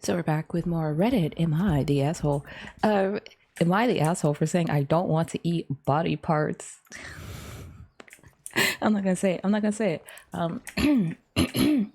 So we're back with more Reddit. Am I the asshole? Uh, am I the asshole for saying I don't want to eat body parts? I'm not gonna say it. I'm not gonna say it.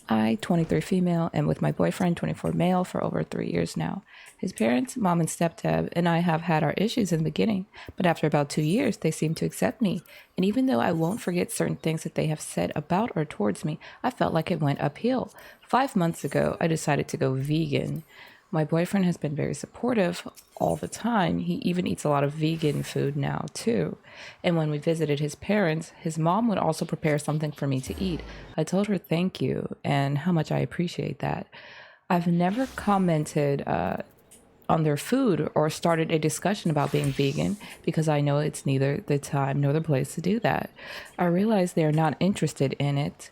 I, 23 female, am with my boyfriend, 24 male, for over 3 years now. His parents, mom and stepdad, and I have had our issues in the beginning, but after about 2 years, they seem to accept me. And even though I won't forget certain things that they have said about or towards me, I felt like it went uphill. 5 months ago, I decided to go vegan. My boyfriend has been very supportive all the time. He even eats a lot of vegan food now, too. And when we visited his parents, his mom would also prepare something for me to eat. I told her thank you and how much I appreciate that. I've never commented on their food or started a discussion about being vegan because I know it's neither the time nor the place to do that. I realize they are not interested in it,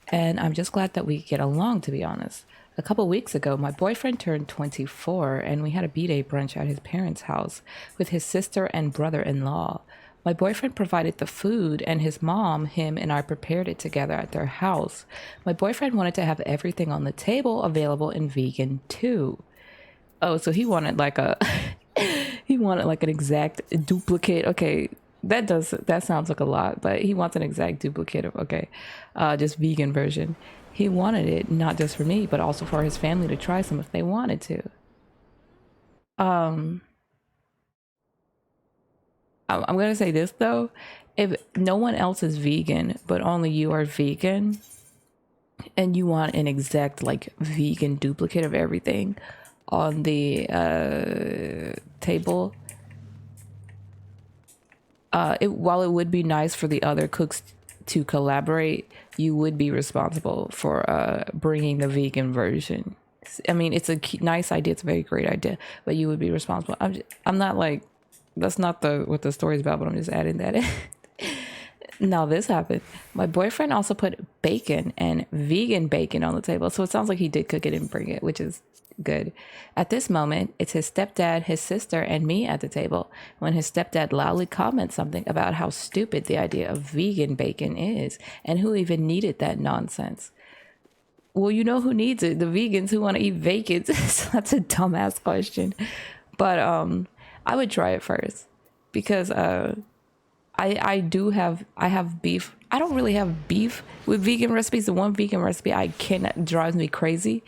and I'm just glad that we get along, to be honest. A couple weeks ago, my boyfriend turned 24 and we had a B-Day brunch at his parents' house with his sister and brother-in-law. My boyfriend provided the food and his mom, him, and I prepared it together at their house. My boyfriend wanted to have everything on the table available in vegan too. Oh, so he wanted like a he wanted like an exact duplicate. Okay, that sounds like a lot, but he wants an exact duplicate of just vegan version. He wanted it not just for me, but also for his family to try some if they wanted to. Um, I'm gonna say this though: if no one else is vegan, but only you are vegan, and you want an exact like vegan duplicate of everything on the table, while it would be nice for the other cooks to collaborate, you would be responsible for bringing the vegan version. I mean, it's a nice idea. It's a very great idea, but you would be responsible. I'm not like, that's not what the story's about, but I'm just adding that in. Now this happened. My boyfriend also put bacon and vegan bacon on the table. So it sounds like he did cook it and bring it, which is good. At this moment, it's his stepdad, his sister, and me at the table when his stepdad loudly comments something about how stupid the idea of vegan bacon is and who even needed that nonsense. Well, you know who needs it? The vegans who want to eat bacon. So that's a dumbass question. But I would try it first because I have beef. I don't really have beef with vegan recipes. The one vegan recipe I cannot drives me crazy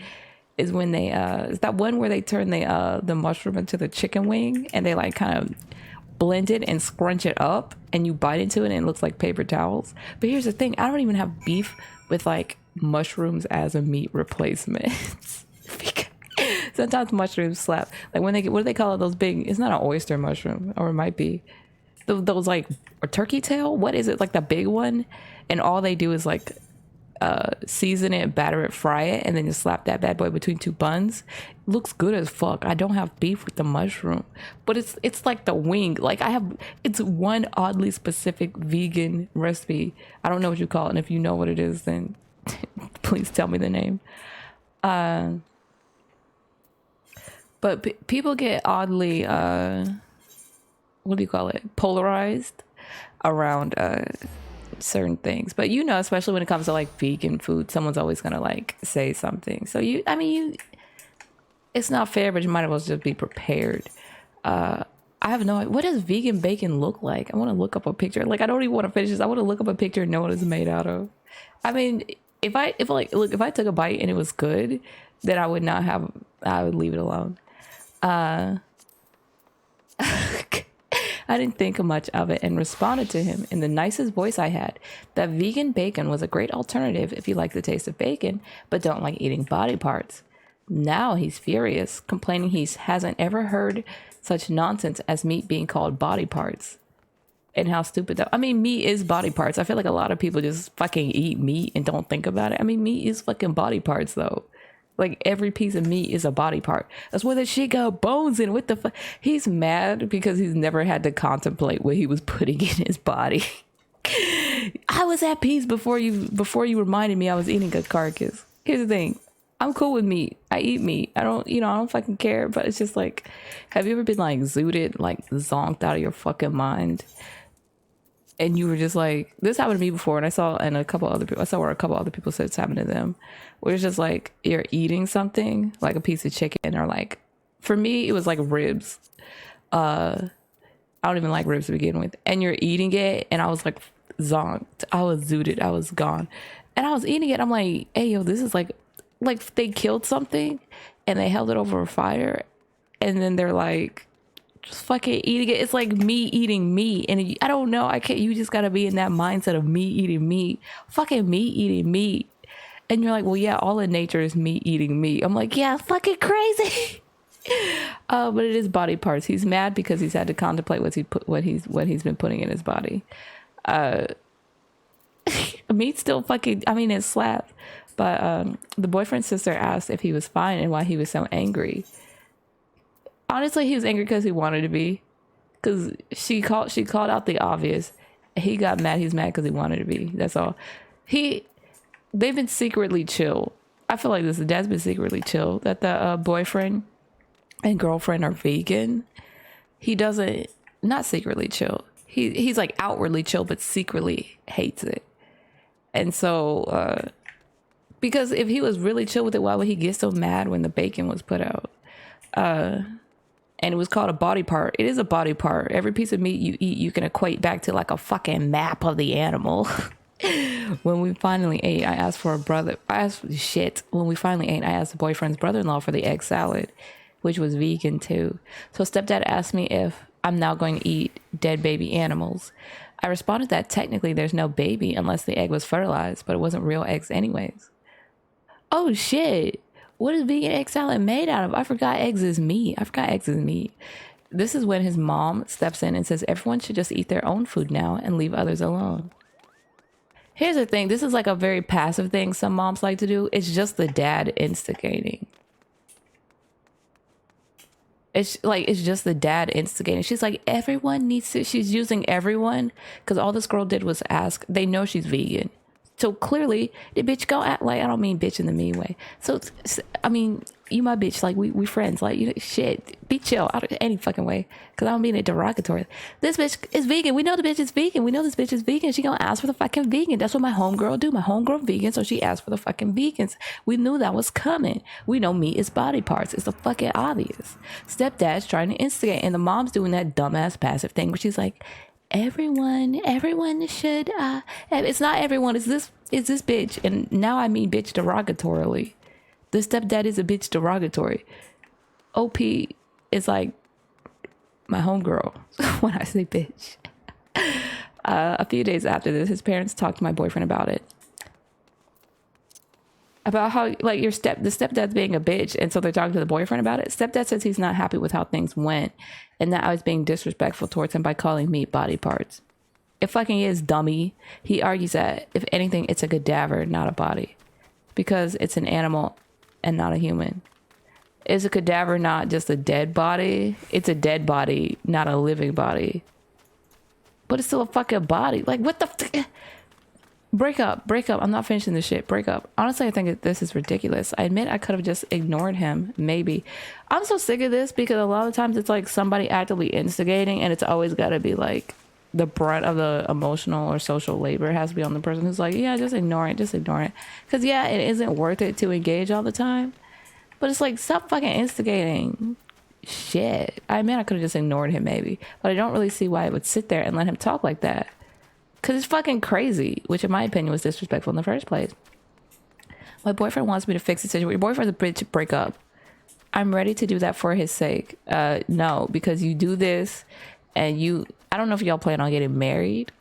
is when they is that one where they turn the mushroom into the chicken wing and they like kind of blend it and scrunch it up and you bite into it and it looks like paper towels. But here's the thing, I don't even have beef with like mushrooms as a meat replacement. Because sometimes mushrooms slap. Like when what do they call it? Those big, it's not an oyster mushroom, or it might be. Those like a turkey tail, what is it, like the big one, and all they do is like season it, batter it, fry it, and then just slap that bad boy between two buns. It looks good as fuck. I don't have beef with the mushroom, but it's like the wing. Like it's one oddly specific vegan recipe. I don't know what you call it, and if you know what it is, then please tell me the name. But people get oddly what do you call it, polarized around certain things. But you know, especially when it comes to like vegan food, someone's always gonna like say something. So it's not fair, but you might as well just be prepared. I have no idea. What does vegan bacon look like? I want to look up a picture. Like, I don't even want to finish this. I want to look up a picture and know what it's made out of. I mean, if I took a bite and it was good, then I would leave it alone. I didn't think much of it and responded to him in the nicest voice I had that vegan bacon was a great alternative if you like the taste of bacon but don't like eating body parts. Now he's furious, complaining he hasn't ever heard such nonsense as meat being called body parts. And how stupid that. I mean, meat is body parts. I feel like a lot of people just fucking eat meat and don't think about it. I mean, meat is fucking body parts though. Like every piece of meat is a body part. That's where the shit got bones in. What the fuck? He's mad because he's never had to contemplate what he was putting in his body. I was at peace before you reminded me I was eating a carcass. Here's the thing. I'm cool with meat. I eat meat. I don't fucking care. But it's just like, have you ever been like zooted, like zonked out of your fucking mind and you were just like, this happened to me before, and I saw and a couple other people, I saw where a couple other people said it's happened to them, where it's just like you're eating something like a piece of chicken, or like, for me it was like ribs. I don't even like ribs to begin with, and you're eating it, and I was like zonked, I was zooted, I was gone, and I was eating it. I'm like, hey yo, this is like they killed something and they held it over a fire, and then they're like just fucking eating it. It's like me eating meat, and I don't know. I can't. You just gotta be in that mindset of me eating meat, fucking me eating meat, and you're like, well, yeah, all in nature is me eating meat. I'm like, yeah, fucking crazy. But it is body parts. He's mad because he's had to contemplate what he's been putting in his body. Meat still fucking. I mean, it slaps. But the boyfriend's sister asked if he was fine and why he was so angry. Honestly, he was angry because he wanted to be. Because she called out the obvious. He got mad. He's mad because he wanted to be. That's all. They've been secretly chill. I feel like the dad's been secretly chill. That the boyfriend and girlfriend are vegan. He doesn't, not secretly chill. He's like outwardly chill, but secretly hates it. And so, because if he was really chill with it, why would he get so mad when the bacon was put out? And it was called a body part. It is a body part. Every piece of meat you eat, you can equate back to like a fucking map of the animal. When we finally ate, I asked for When we finally ate, I asked the boyfriend's brother-in-law for the egg salad, which was vegan too. So stepdad asked me if I'm now going to eat dead baby animals. I responded that technically there's no baby unless the egg was fertilized, but it wasn't real eggs anyways. Oh shit. What is vegan egg salad made out of? I forgot eggs is meat. This is when his mom steps in and says everyone should just eat their own food now and leave others alone. Here's the thing. This is like a very passive thing some moms like to do. It's just the dad instigating. It's just the dad instigating. She's like, everyone needs to, she's using everyone because all this girl did was ask. They know she's vegan. So clearly, the bitch go act like, I don't mean bitch in the mean way. So, I mean, you my bitch, like we friends, like you shit, be chill out of any fucking way. Cause I don't mean it derogatory. This bitch is vegan. We know the bitch is vegan. We know this bitch is vegan. She gonna ask for the fucking vegan. That's what my homegirl do. My homegirl vegan, so she asked for the fucking vegans. We knew that was coming. We know meat is body parts. It's the fucking obvious. Stepdad's trying to instigate, and the mom's doing that dumbass passive thing where she's like, everyone should it's not everyone, it's this bitch. And now I mean bitch derogatorily. The stepdad is a bitch derogatory. OP is like my homegirl when I say bitch. A few days after this, his parents talked to my boyfriend about it, about how like the stepdad's being a bitch, and so they're talking to the boyfriend about it. Stepdad says he's not happy with how things went and that I was being disrespectful towards him by calling meat body parts. It fucking is, dummy. He argues that if anything, it's a cadaver, not a body, because it's an animal and not a human. Is a cadaver not just a dead body? It's a dead body, not a living body, but it's still a fucking body. Like, what the break up. I'm not finishing this shit. Break up. Honestly, I think this is ridiculous. I admit I could have just ignored him. Maybe. I'm so sick of this because a lot of times it's like somebody actively instigating, and it's always got to be like the brunt of the emotional or social labor has to be on the person who's like, yeah, just ignore it. Because yeah, it isn't worth it to engage all the time. But it's like, stop fucking instigating. Shit. I admit I could have just ignored him maybe. But I don't really see why I would sit there and let him talk like that. Because it's fucking crazy, which in my opinion was disrespectful in the first place. My boyfriend wants me to fix the situation. Your boyfriend's a bitch, break up. I'm ready to do that for his sake. No, because you do this and I don't know if y'all plan on getting married,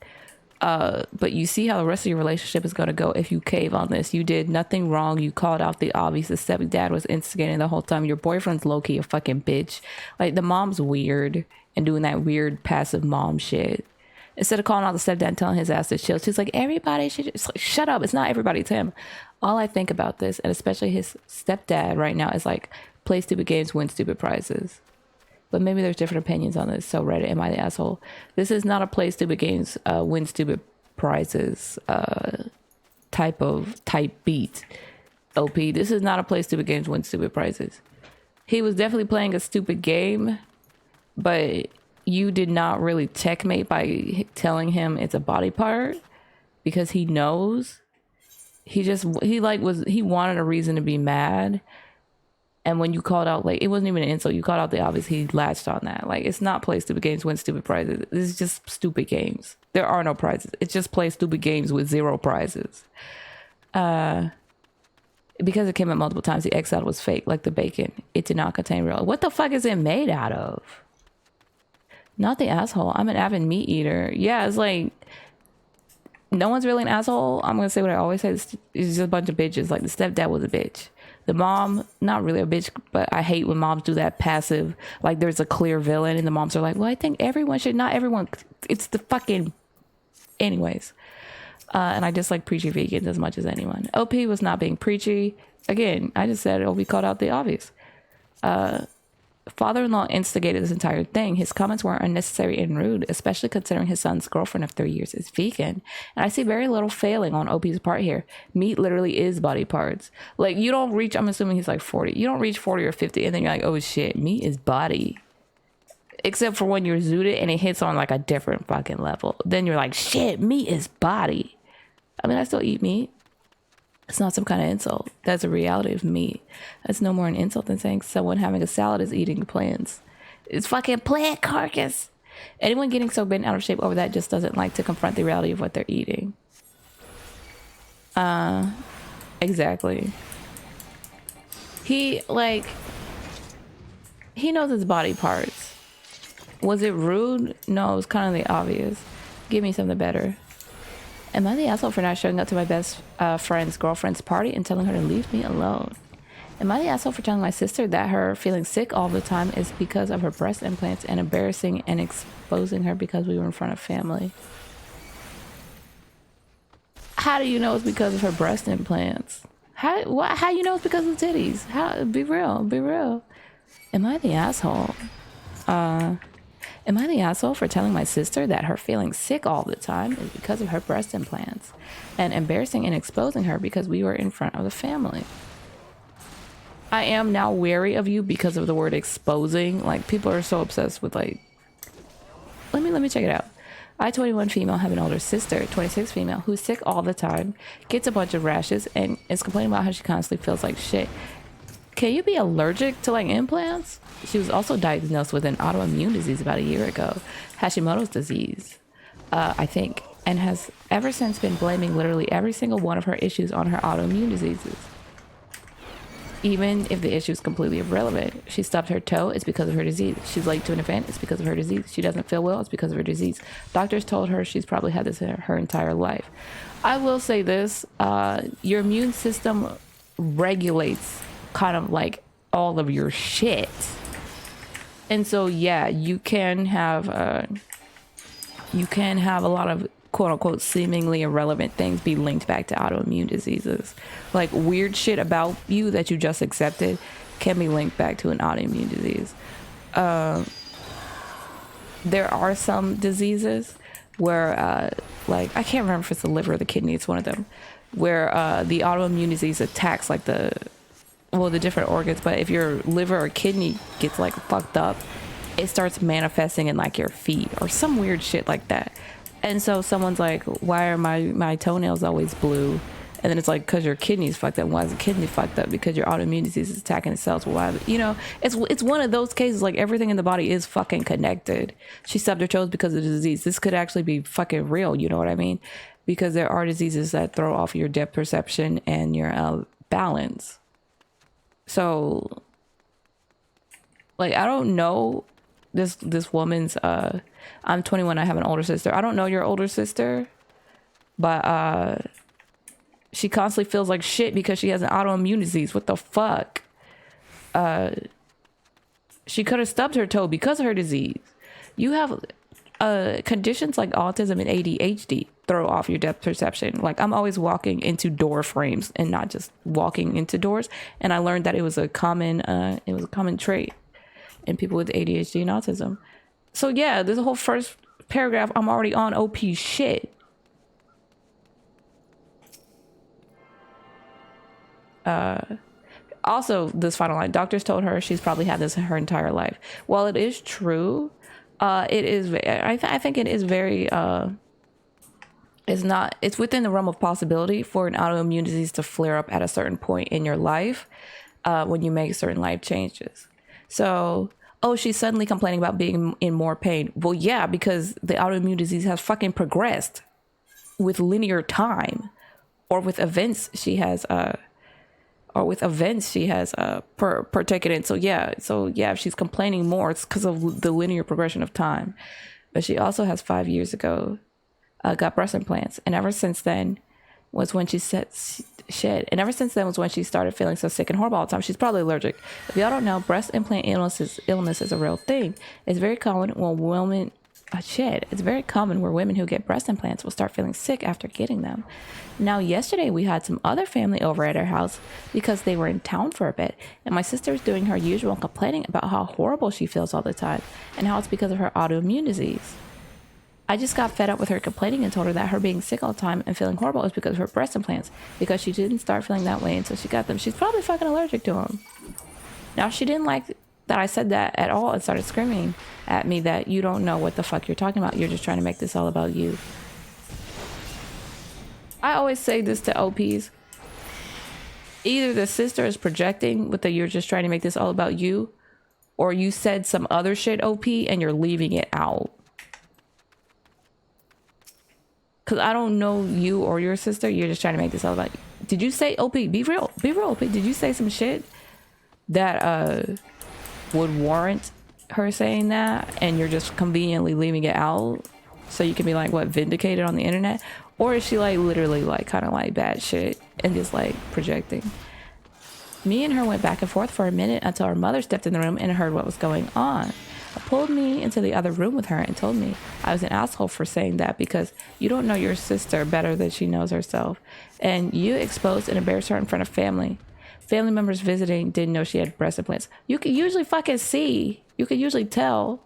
but you see how the rest of your relationship is going to go if you cave on this. You did nothing wrong. You called out the obvious. The stepdad was instigating the whole time. Your boyfriend's low-key a fucking bitch. Like, the mom's weird and doing that weird passive mom shit. Instead of calling out the stepdad and telling his ass to chill, she's like, everybody should just, like, shut up. It's not everybody, it's him. All I think about this, and especially his stepdad right now, is like, play stupid games, win stupid prizes. But maybe there's different opinions on this. So Reddit, am I the asshole? This is not a play stupid games, win stupid prizes type beat. OP. This is not a play stupid games, win stupid prizes. He was definitely playing a stupid game, but you did not really checkmate by telling him it's a body part, because he knows. He wanted a reason to be mad. And when you called out, like, it wasn't even an insult, you called out the obvious, he latched on that. Like, it's not play stupid games, win stupid prizes. This is just stupid games. There are no prizes. It's just play stupid games with 0 prizes. Because it came out multiple times, the X out was fake, like the bacon. It did not contain real. What the fuck is it made out of? Not the asshole. I'm an avid meat eater. Yeah, it's like, no one's really an asshole. I'm gonna say what I always say. It's just a bunch of bitches. Like, the stepdad was a bitch. The mom, not really a bitch, but I hate when moms do that passive, like there's a clear villain and the moms are like, well, I think everyone should, not everyone. It's the fucking, anyways. And I dislike preachy vegans as much as anyone. OP was not being preachy. Again, I just said OP called out the obvious. Father-in-law instigated this entire thing. His comments weren't unnecessary and rude, especially considering his son's girlfriend of 3 years is vegan. And I see very little failing on OP's part here. Meat literally is body parts. Like, you don't reach, I'm assuming he's like 40. You don't reach 40 or 50 and then you're like, oh shit, meat is body. Except for when you're zooted and it hits on like a different fucking level. Then you're like, shit, meat is body. I mean, I still eat meat. It's not some kind of insult. That's a reality of meat. That's no more an insult than saying someone having a salad is eating plants. It's fucking plant carcass. Anyone getting so bent out of shape over that just doesn't like to confront the reality of what they're eating. Exactly. He knows his body parts. Was it rude? No, it was kind of the obvious. Give me something better. Am I the asshole for not showing up to my best friend's girlfriend's party and telling her to leave me alone? Am I the asshole for telling my sister that her feeling sick all the time is because of her breast implants and embarrassing and exposing her because we were in front of family? How do you know it's because of her breast implants? How you know it's because of titties? Be real. Am I the asshole? Am I the asshole for telling my sister that her feeling sick all the time is because of her breast implants and embarrassing and exposing her because we were in front of the family? I am now wary of you because of the word exposing. Like, people are so obsessed with, like, let me check it out. I, 21 female, have an older sister, 26 female, who's sick all the time, gets a bunch of rashes, and is complaining about how she constantly feels like shit. Can you be allergic to, like, implants? She was also diagnosed with an autoimmune disease about a year ago, Hashimoto's disease, I think, and has ever since been blaming literally every single one of her issues on her autoimmune diseases. Even if the issue is completely irrelevant. She stubbed her toe, it's because of her disease. She's late to an event, it's because of her disease. She doesn't feel well, it's because of her disease. Doctors told her she's probably had this her entire life. I will say this, your immune system regulates kind of like all of your shit. And so, yeah, you can have a lot of quote unquote seemingly irrelevant things be linked back to autoimmune diseases. Like, weird shit about you that you just accepted can be linked back to an autoimmune disease. There are some diseases where, like, I can't remember if it's the liver or the kidney, it's one of them, where the autoimmune disease attacks like the different organs, but if your liver or kidney gets like fucked up, it starts manifesting in like your feet or some weird shit like that. And so someone's like, why are my toenails always blue? And then it's like, because your kidney's fucked up. Why is the kidney fucked up? Because your autoimmune disease is attacking its cells. Why? You know, it's one of those cases, like, everything in the body is fucking connected. She stubbed her toes because of the disease. This could actually be fucking real, you know what I mean? Because there are diseases that throw off your depth perception and your balance. So, like, I don't know this woman's, I'm 21, I have an older sister. I don't know your older sister, but she constantly feels like shit because she has an autoimmune disease. What the fuck? She could have stubbed her toe because of her disease. You have conditions like autism and ADHD throw off your depth perception. Like, I'm always walking into door frames and not just walking into doors. And I learned that it was a common trait in people with ADHD and autism. So yeah, there's a whole first paragraph. I'm already on OP shit. Also, this final line, doctors told her she's probably had this her entire life. While it is true, It is. I think it is very. It's not. It's within the realm of possibility for an autoimmune disease to flare up at a certain point in your life when you make certain life changes. So, oh, she's suddenly complaining about being in more pain. Well, yeah, because the autoimmune disease has fucking progressed with linear time, or with events she has partaken in. So yeah, if she's complaining more, it's because of the linear progression of time. But she also has 5 years ago got breast implants, and ever since then was when she shed. And ever since then was when she started feeling so sick and horrible all the time. She's probably allergic. If y'all don't know, breast implant illness is a real thing. It's very common when women shed. It's very common where women who get breast implants will start feeling sick after getting them. Now, yesterday we had some other family over at our house because they were in town for a bit, and my sister's doing her usual complaining about how horrible she feels all the time and how it's because of her autoimmune disease. I just got fed up with her complaining and told her that her being sick all the time and feeling horrible is because of her breast implants, because she didn't start feeling that way until she got them. She's probably fucking allergic to them. Now, she didn't like that I said that at all and started screaming at me that you don't know what the fuck you're talking about. You're just trying to make this all about you. I always say this to OPs. Either the sister is projecting with the you're just trying to make this all about you, or you said some other shit, OP, and you're leaving it out. Because I don't know you or your sister. You're just trying to make this all about you. Did you say, OP, be real, OP. Did you say some shit that would warrant her saying that, and you're just conveniently leaving it out so you can be like, what, vindicated on the internet? Or is she like literally like kind of like bad shit and just like projecting? Me and her went back and forth for a minute until her mother stepped in the room and heard what was going on. Pulled me into the other room with her and told me I was an asshole for saying that because you don't know your sister better than she knows herself, and you exposed and embarrassed her in front of family members visiting didn't know she had breast implants. You could usually fucking see, you could usually tell.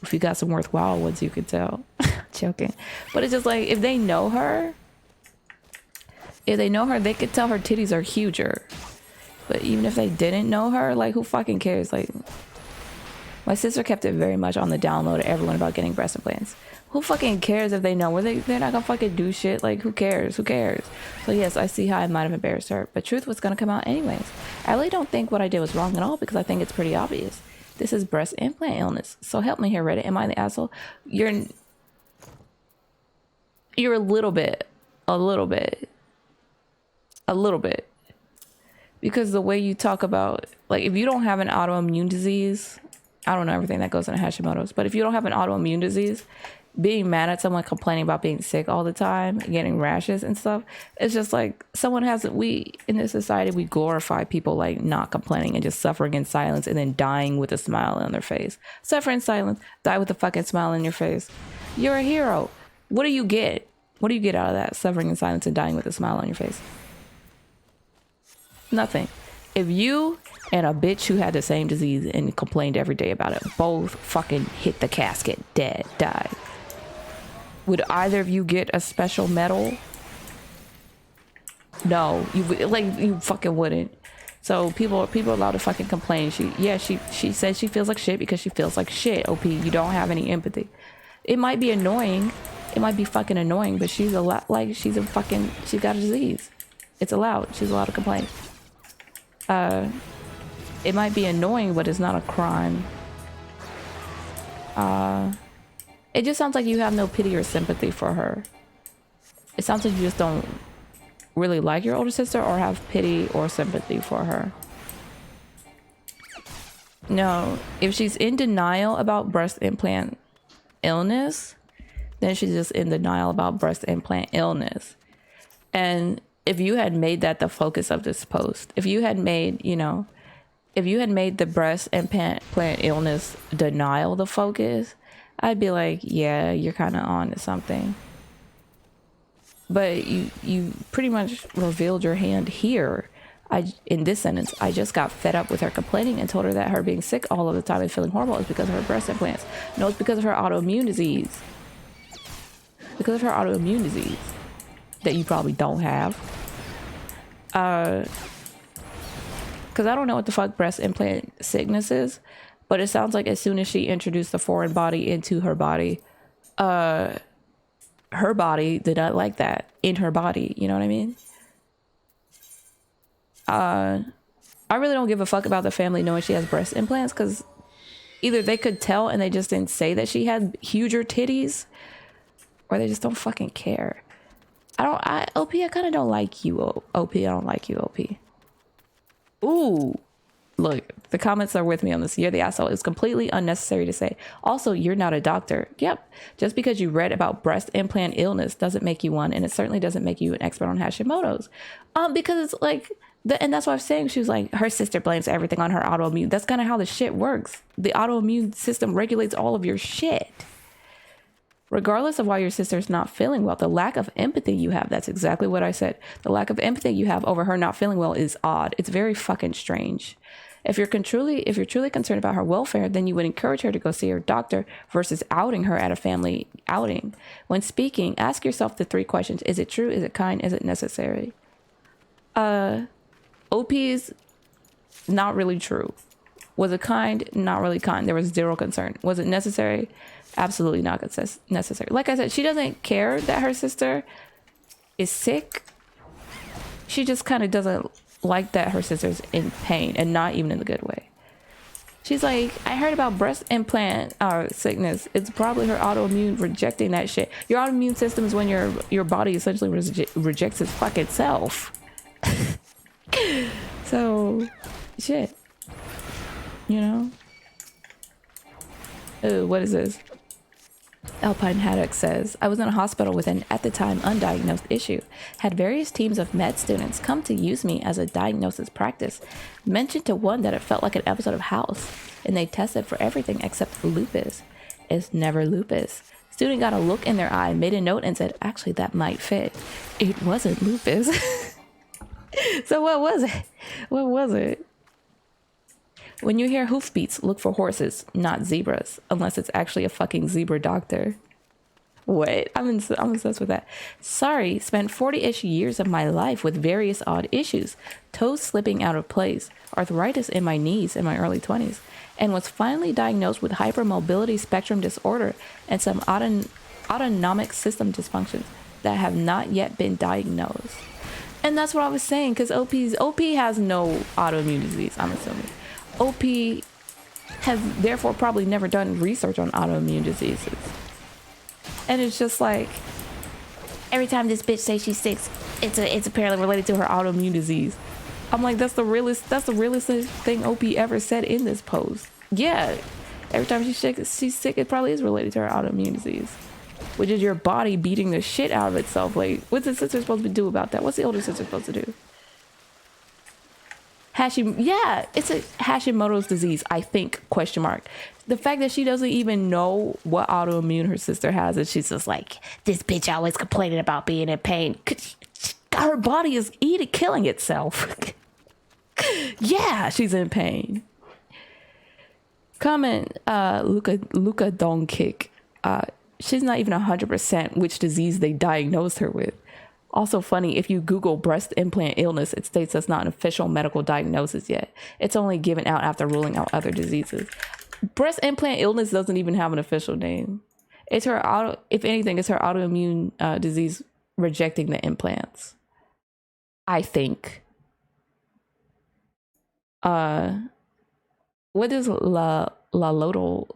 If you got some worthwhile ones, you could tell. Joking. But it's just like, if they know her, they could tell her titties are huger. But even if they didn't know her, like, who fucking cares? Like, my sister kept it very much on the download to everyone about getting breast implants. Who fucking cares if they know? They're not gonna fucking do shit. Like, who cares? Who cares? So yes, I see how I might have embarrassed her, but truth was gonna come out anyways. I really don't think what I did was wrong at all because I think it's pretty obvious. This is breast implant illness. So help me here, Reddit. Am I the asshole? You're a little bit. Because the way you talk about, like, if you don't have an autoimmune disease, I don't know everything that goes into Hashimoto's, but if you don't have an autoimmune disease, being mad at someone complaining about being sick all the time, getting rashes and stuff, it's just like we in this society, we glorify people like not complaining and just suffering in silence and then dying with a smile on their face. Suffer in silence, die with a fucking smile on your face. You're a hero. What do you get? What do you get out of that? Suffering in silence and dying with a smile on your face? Nothing. If you and a bitch who had the same disease and complained every day about it both fucking hit the casket, dead, died, would either of you get a special medal? No, you fucking wouldn't. So people are allowed to fucking complain. She says she feels like shit because she feels like shit. OP, you don't have any empathy. It might be annoying. It might be fucking annoying, but she's got a disease. It's allowed. She's allowed to complain. It might be annoying, but it's not a crime. It just sounds like you have no pity or sympathy for her. It sounds like you just don't really like your older sister or have pity or sympathy for her. No, if she's in denial about breast implant illness, then she's just in denial about breast implant illness. And if you had made that the focus of this post, if you had made the breast implant illness denial the focus, I'd be like, yeah, you're kind of on to something. But you pretty much revealed your hand here. In this sentence, I just got fed up with her complaining and told her that her being sick all of the time and feeling horrible is because of her breast implants. No, it's because of her autoimmune disease. Because of her autoimmune disease that you probably don't have. Because I don't know what the fuck breast implant sickness is, But it sounds like as soon as she introduced the foreign body into her body did not like that in her body. You know what I mean? I really don't give a fuck about the family knowing she has breast implants, because either they could tell and they just didn't say that she had huger titties, or they just don't fucking care. OP, I kind of don't like you, OP. I don't like you, OP. Ooh. Look, the comments are with me on this. You're the asshole. It's completely unnecessary to say. Also, you're not a doctor. Yep. Just because you read about breast implant illness doesn't make you one, and it certainly doesn't make you an expert on Hashimoto's. Because it's like, and that's why I'm saying, she was like, her sister blames everything on her autoimmune. That's kind of how the shit works. The autoimmune system regulates all of your shit. Regardless of why your sister's not feeling well, the lack of empathy you have, that's exactly what I said. The lack of empathy you have over her not feeling well is odd. It's very fucking strange. If you're truly concerned about her welfare, then you would encourage her to go see her doctor versus outing her at a family outing. When speaking, ask yourself the 3 questions. Is it true? Is it kind? Is it necessary? OP's not really true. Was it kind? Not really kind. There was 0 concern. Was it necessary? Absolutely not necessary. Like I said, she doesn't care that her sister is sick. She just kind of doesn't like that her sister's in pain, and not even in the good way. She's like, I heard about breast implant sickness. It's probably her autoimmune rejecting that shit. Your autoimmune system is when your body essentially rejects its fucking self. So, shit. You know? Ooh, what is this? Alpine Haddock says, I was in a hospital with an, at the time, undiagnosed issue. Had various teams of med students come to use me as a diagnosis practice. Mentioned to one that it felt like an episode of House, and they tested for everything except for lupus. It's never lupus. Student got a look in their eye, made a note, and said, actually, that might fit. It wasn't lupus. So what was it? What was it? When you hear hoofbeats, look for horses, not zebras, unless it's actually a fucking zebra doctor. What? I'm obsessed with that. Sorry, spent 40-ish years of my life with various odd issues. Toes slipping out of place, arthritis in my knees in my early 20s, and was finally diagnosed with hypermobility spectrum disorder and some autonomic system dysfunctions that have not yet been diagnosed. And that's what I was saying, because OP has no autoimmune disease, I'm assuming. OP has therefore probably never done research on autoimmune diseases. And it's just like, every time this bitch says she's sick, it's apparently related to her autoimmune disease. I'm like, that's the realest thing OP ever said in this post. Yeah, every time she's sick, it probably is related to her autoimmune disease, which is your body beating the shit out of itself. Like, what's the sister supposed to do about that? What's the older sister supposed to do? Yeah, it's a Hashimoto's disease, I think, question mark. The fact that she doesn't even know what autoimmune her sister has, and she's just like, this bitch always complaining about being in pain. Her body is killing itself. Yeah, she's in pain. Comment, Luca Dong Kick. She's not even 100% which disease they diagnosed her with. Also funny, if you Google breast implant illness, it states that's not an official medical diagnosis yet. It's only given out after ruling out other diseases. Breast implant illness doesn't even have an official name. It's her if anything, it's her autoimmune disease rejecting the implants, I think. What does Lalotl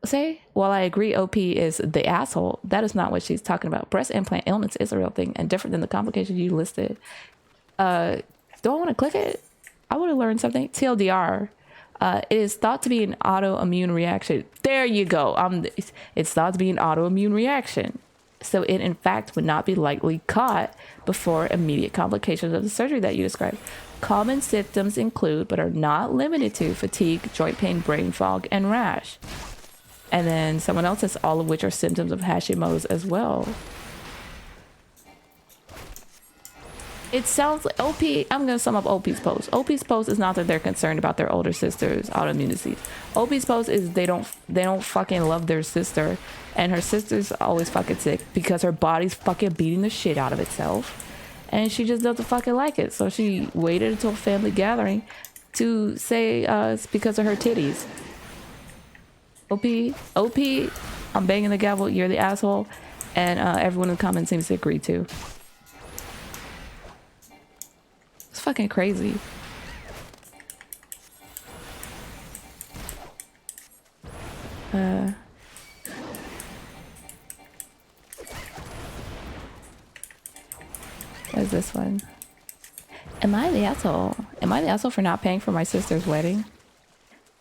say? While I agree OP is the asshole, that is not what she's talking about. Breast implant illness is a real thing and different than the complications you listed. Do I want to click it? I want to learn something. TLDR. It is thought to be an autoimmune reaction. There you go. It's thought to be an autoimmune reaction. So it in fact would not be likely caught before immediate complications of the surgery that you described. Common symptoms include, but are not limited to, fatigue, joint pain, brain fog, and rash. And then someone else says all of which are symptoms of Hashimoto's as well. It sounds like OP, I'm going to sum up OP's post. OP's post is not that they're concerned about their older sister's autoimmune disease. OP's post is they don't fucking love their sister, and her sister's always fucking sick because her body's fucking beating the shit out of itself, and she just doesn't fucking like it. So she waited until family gathering to say it's because of her titties. OP, I'm banging the gavel, you're the asshole. And everyone in the comments seems to agree too. It's fucking crazy. What's this one? Am I the asshole? Am I the asshole for not paying for my sister's wedding?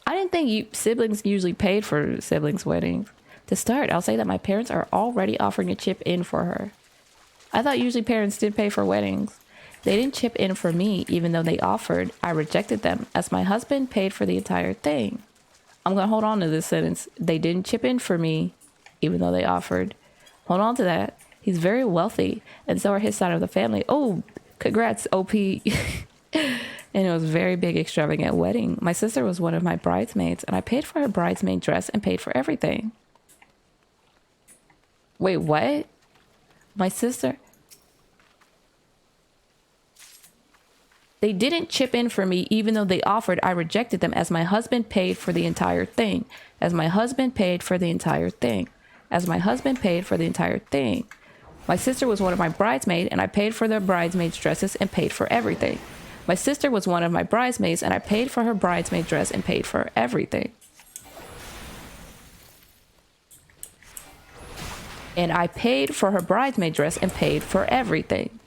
I didn't think siblings usually paid for siblings' weddings. To start, I'll say that my parents are already offering to chip in for her. I thought usually parents did pay for weddings. They didn't chip in for me, even though they offered. I rejected them, as my husband paid for the entire thing. I'm going to hold on to this sentence. They didn't chip in for me, even though they offered. Hold on to that. He's very wealthy, and so are his side of the family. Oh, congrats, OP. And it was a very big, extravagant wedding. My sister was one of my bridesmaids, and I paid for her bridesmaid dress and paid for everything. Wait, what? My sister? They didn't chip in for me, even though they offered. I rejected them, as my husband paid for the entire thing. As my husband paid for the entire thing. As my husband paid for the entire thing. My sister was one of my bridesmaids, and I paid for their bridesmaids' dresses and paid for everything. My sister was one of my bridesmaids, and I paid for her bridesmaid dress and paid for everything. And I paid for her bridesmaid dress and paid for everything.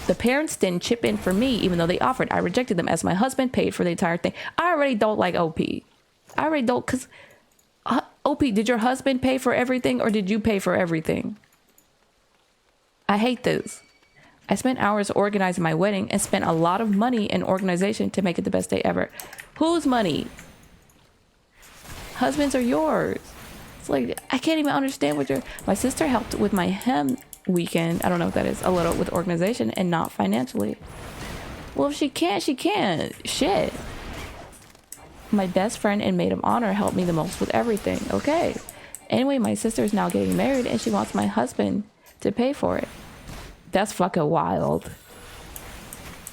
The parents didn't chip in for me, even though they offered. I rejected them, as my husband paid for the entire thing. I already don't like OP. I already don't, because... OP, did your husband pay for everything, or did you pay for everything? I hate this. I spent hours organizing my wedding and spent a lot of money and organization to make it the best day ever. Whose money? Husband's or yours? It's like, I can't even understand what my sister helped with my hem weekend. I don't know what that is. A little with organization and not financially. Well, if she can't, she can't. Shit. My best friend and maid of honor helped me the most with everything. Okay. Anyway, my sister is now getting married and she wants my husband to pay for it. That's fucking wild.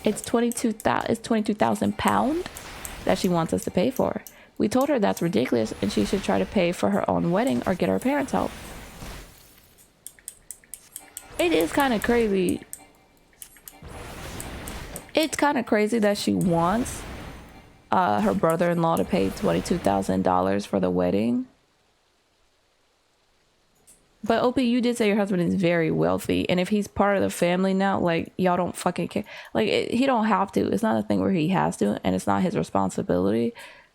It's 22,000 pounds that she wants us to pay for. We told her that's ridiculous and she should try to pay for her own wedding or get her parents' help. It is kind of crazy. It's kind of crazy that she wants her brother-in-law to pay $22,000 for the wedding. But OP, you did say your husband is very wealthy, and if he's part of the family now, like, y'all don't fucking care. Like, he don't have to. It's not a thing where he has to, and it's not his responsibility.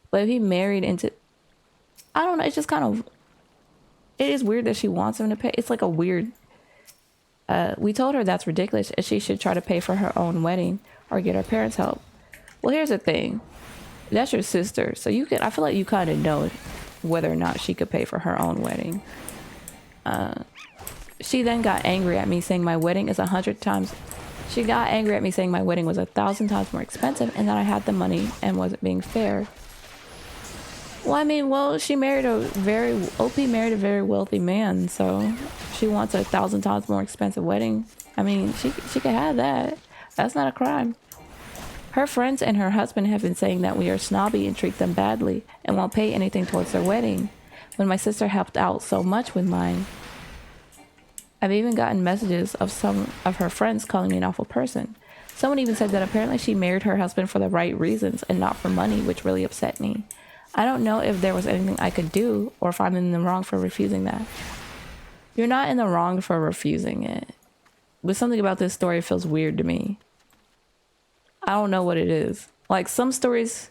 But if he married into, I don't know, it's just kind of, it is weird that she wants him to pay. It's like a weird, we told her that's ridiculous, and she should try to pay for her own wedding or get her parents' help. Well, here's the thing. That's your sister, so you can, I feel like you kind of know whether or not she could pay for her own wedding. She then got angry at me saying my wedding is 100 times. She got angry at me saying my wedding was 1,000 times more expensive and that I had the money and wasn't being fair. Well, I mean, well, OP married a very wealthy man, so she wants 1,000 times more expensive wedding. I mean, she could have that. That's not a crime. Her friends and her husband have been saying that we are snobby and treat them badly and won't pay anything towards their wedding, when my sister helped out so much with mine. I've even gotten messages of some of her friends calling me an awful person. Someone even said that apparently she married her husband for the right reasons and not for money, which really upset me. I don't know if there was anything I could do or if I'm in the wrong for refusing that. You're not in the wrong for refusing it. But something about this story feels weird to me. I don't know what it is. Like, some stories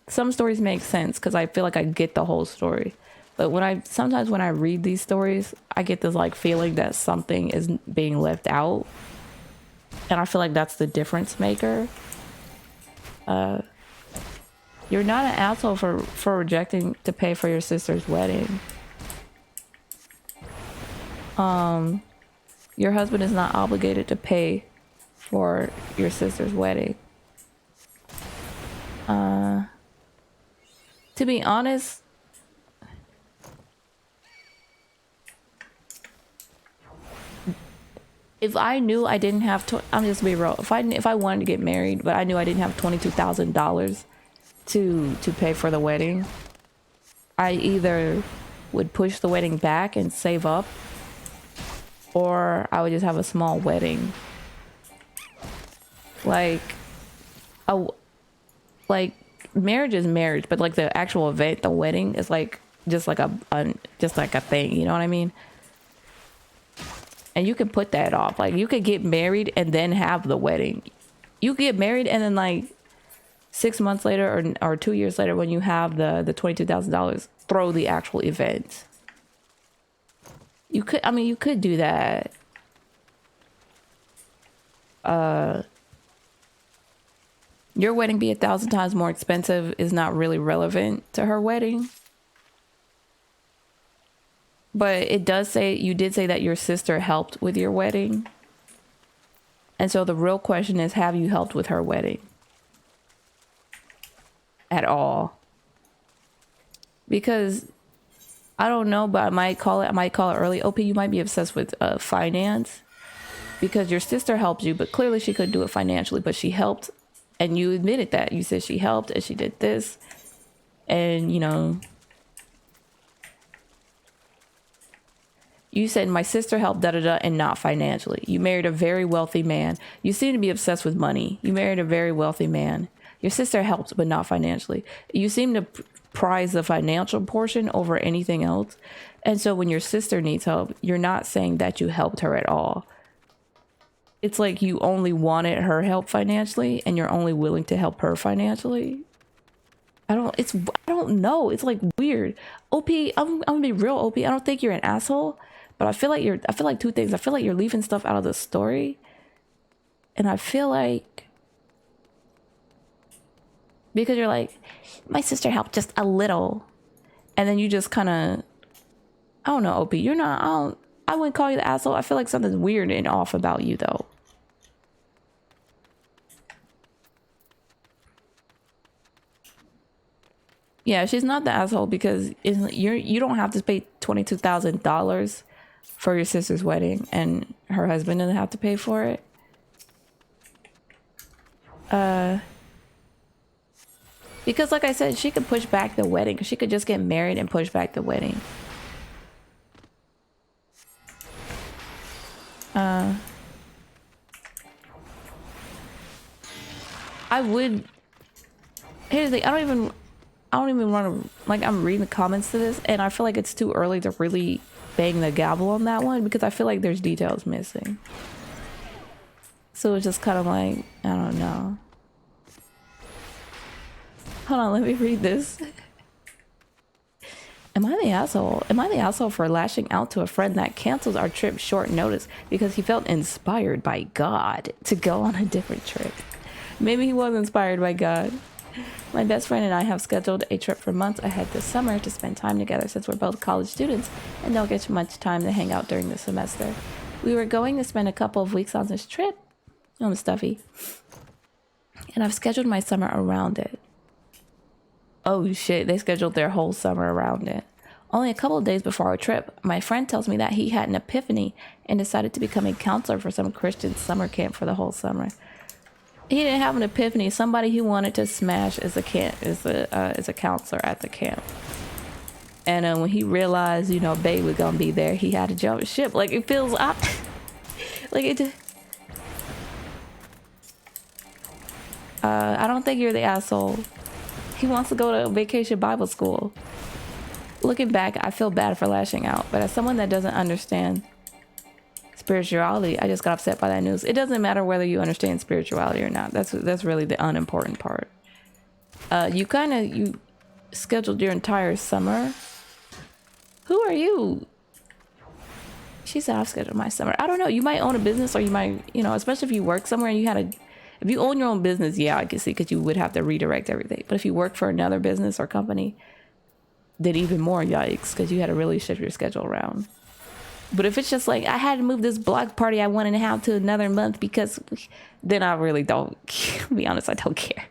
make sense because I feel like I get the whole story. But sometimes when I read these stories, I get this like feeling that something is being left out. And I feel like that's the difference maker. You're not an asshole for rejecting to pay for your sister's wedding. Your husband is not obligated to pay for your sister's wedding. To be honest, If I knew I didn't have, I'm just be real. If I wanted to get married, but I knew I didn't have $22,000 to pay for the wedding, I either would push the wedding back and save up, or I would just have a small wedding. Like, like marriage is marriage, but like the actual event, the wedding, is like just like a thing. You know what I mean? And you can put that off. Like you could get married and then have the wedding. You get married and then like 6 months later or 2 years later, when you have the $22,000, throw the actual event. You could do that. Your wedding be 1,000 times more expensive is not really relevant to her wedding. But it does say, you did say that your sister helped with your wedding. And so the real question is, have you helped with her wedding? At all? Because I don't know, but I might call it early. OP, you might be obsessed with finance because your sister helped you, but clearly she couldn't do it financially, but she helped. And you admitted that. You said she helped and she did this. And, you know, you said my sister helped da-da-da and not financially. You married a very wealthy man. You seem to be obsessed with money. You married a very wealthy man. Your sister helped, but not financially. You seem to prize the financial portion over anything else. And so when your sister needs help, you're not saying that you helped her at all. It's like you only wanted her help financially and you're only willing to help her financially. I don't know. It's like weird. OP, I'm gonna be real, OP. I don't think you're an asshole, but I feel like two things. I feel like you're leaving stuff out of the story. And I feel like because you're like, my sister helped just a little. And then you just kind of, I don't know, OP. You're not, I wouldn't call you the asshole. I feel like something's weird and off about you though. Yeah, she's not the asshole because you don't have to pay $22,000 for your sister's wedding, and her husband doesn't have to pay for it. Because like I said, she could push back the wedding. She could just get married and push back the wedding. I would. Here's the thing. I don't even want to, like, I'm reading the comments to this and I feel like it's too early to really bang the gavel on that one because I feel like there's details missing. So it's just kind of like, I don't know. Hold on, let me read this. Am I the asshole? Am I the asshole for lashing out to a friend that canceled our trip short notice because he felt inspired by God to go on a different trip? Maybe he was inspired by God. My best friend and I have scheduled a trip for months ahead this summer to spend time together since we're both college students and don't get much time to hang out during the semester. We were going to spend a couple of weeks on this trip. I'm stuffy. And I've scheduled my summer around it. Oh shit, they scheduled their whole summer around it. Only a couple of days before our trip, my friend tells me that he had an epiphany and decided to become a counselor for some Christian summer camp for the whole summer. He didn't have an epiphany. Somebody he wanted to smash is a counselor at the camp. And when he realized, you know, Babe was gonna be there, he had to jump ship. Like it feels like it. I don't think you're the asshole. He wants to go to Vacation Bible School. Looking back, I feel bad for lashing out, but as someone that doesn't understand spirituality, I just got upset by that news. It doesn't matter whether you understand spirituality or not. That's really the unimportant part. You scheduled your entire summer. Who are you? She said I've scheduled my summer. I don't know. You might own a business, or you might, you know, especially if you work somewhere and if you own your own business, yeah, I can see, because you would have to redirect everything. But if you work for another business or company, then even more yikes, because you had to really shift your schedule around. But if it's just like, I had to move this block party I wanted to have to another month because, then I really don't, to be honest, I don't care.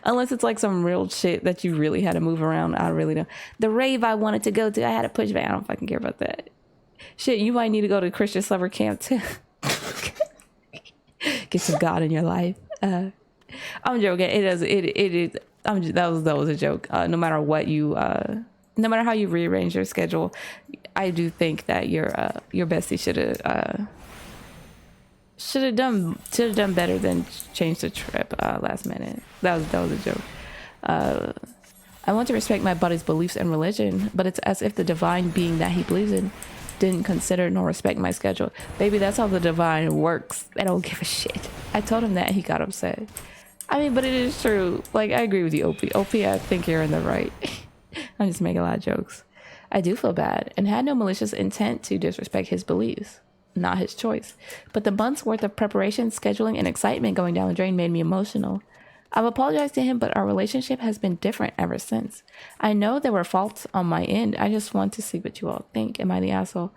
Unless it's like some real shit that you really had to move around, I really don't. The rave I wanted to go to, I had to push back. I don't fucking care about that. Shit, you might need to go to Christian summer camp too. get some God in your life. I'm joking. It is. It is. That was a joke. No matter what you, no matter how you rearrange your schedule, I do think that your bestie should have done better than change the trip last minute. That was a joke. I want to respect my buddy's beliefs and religion, but it's as if the divine being that he believes in didn't consider nor respect my schedule. Baby, that's how the divine works. They don't give a shit. I told him that, he got upset. I mean, but it is true. Like, I agree with you, OP. I think you're in the right. I'm just making a lot of jokes. I do feel bad and had no malicious intent to disrespect his beliefs. Not his choice. But the month's worth of preparation, scheduling, and excitement going down the drain made me emotional. I've apologized to him, but our relationship has been different ever since. I know there were faults on my end. I just want to see what you all think. Am I the asshole?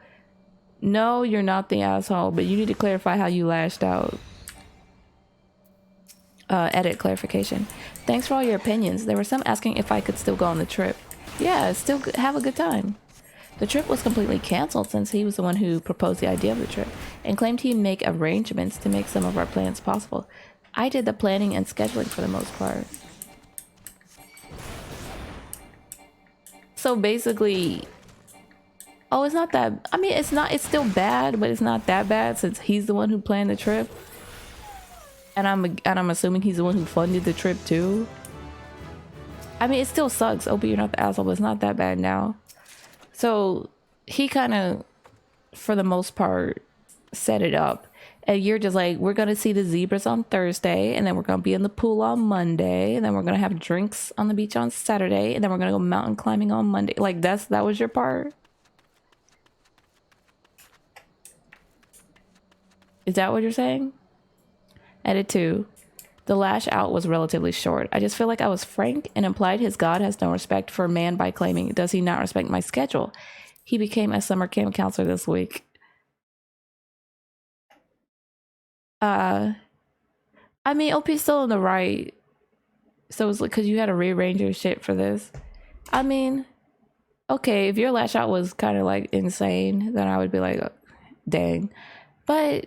No, you're not the asshole, but you need to clarify how you lashed out. Edit clarification. Thanks for all your opinions. There were some asking if I could still go on the trip. Yeah, still have a good time. The trip was completely canceled since he was the one who proposed the idea of the trip and claimed he'd make arrangements to make some of our plans possible. I did the planning and scheduling for the most part. So basically, oh, it's not that, I mean, it's still bad, but it's not that bad since he's the one who planned the trip. And I'm assuming he's the one who funded the trip too. I mean, it still sucks. OP, you're not the asshole, but it's not that bad now. So he kind of, for the most part, set it up. And you're just like, we're going to see the zebras on Thursday, and then we're going to be in the pool on Monday, and then we're going to have drinks on the beach on Saturday, and then we're going to go mountain climbing on Monday. Like, that was your part? Is that what you're saying? Edit 2. The lash out was relatively short. I just feel like I was frank and implied his God has no respect for man by claiming, does he not respect my schedule? He became a summer camp counselor this week. I mean, OP's still in the right. So it's like, because you had to rearrange your shit for this. I mean, okay, if your lash out was kind of like insane, then I would be like, dang. But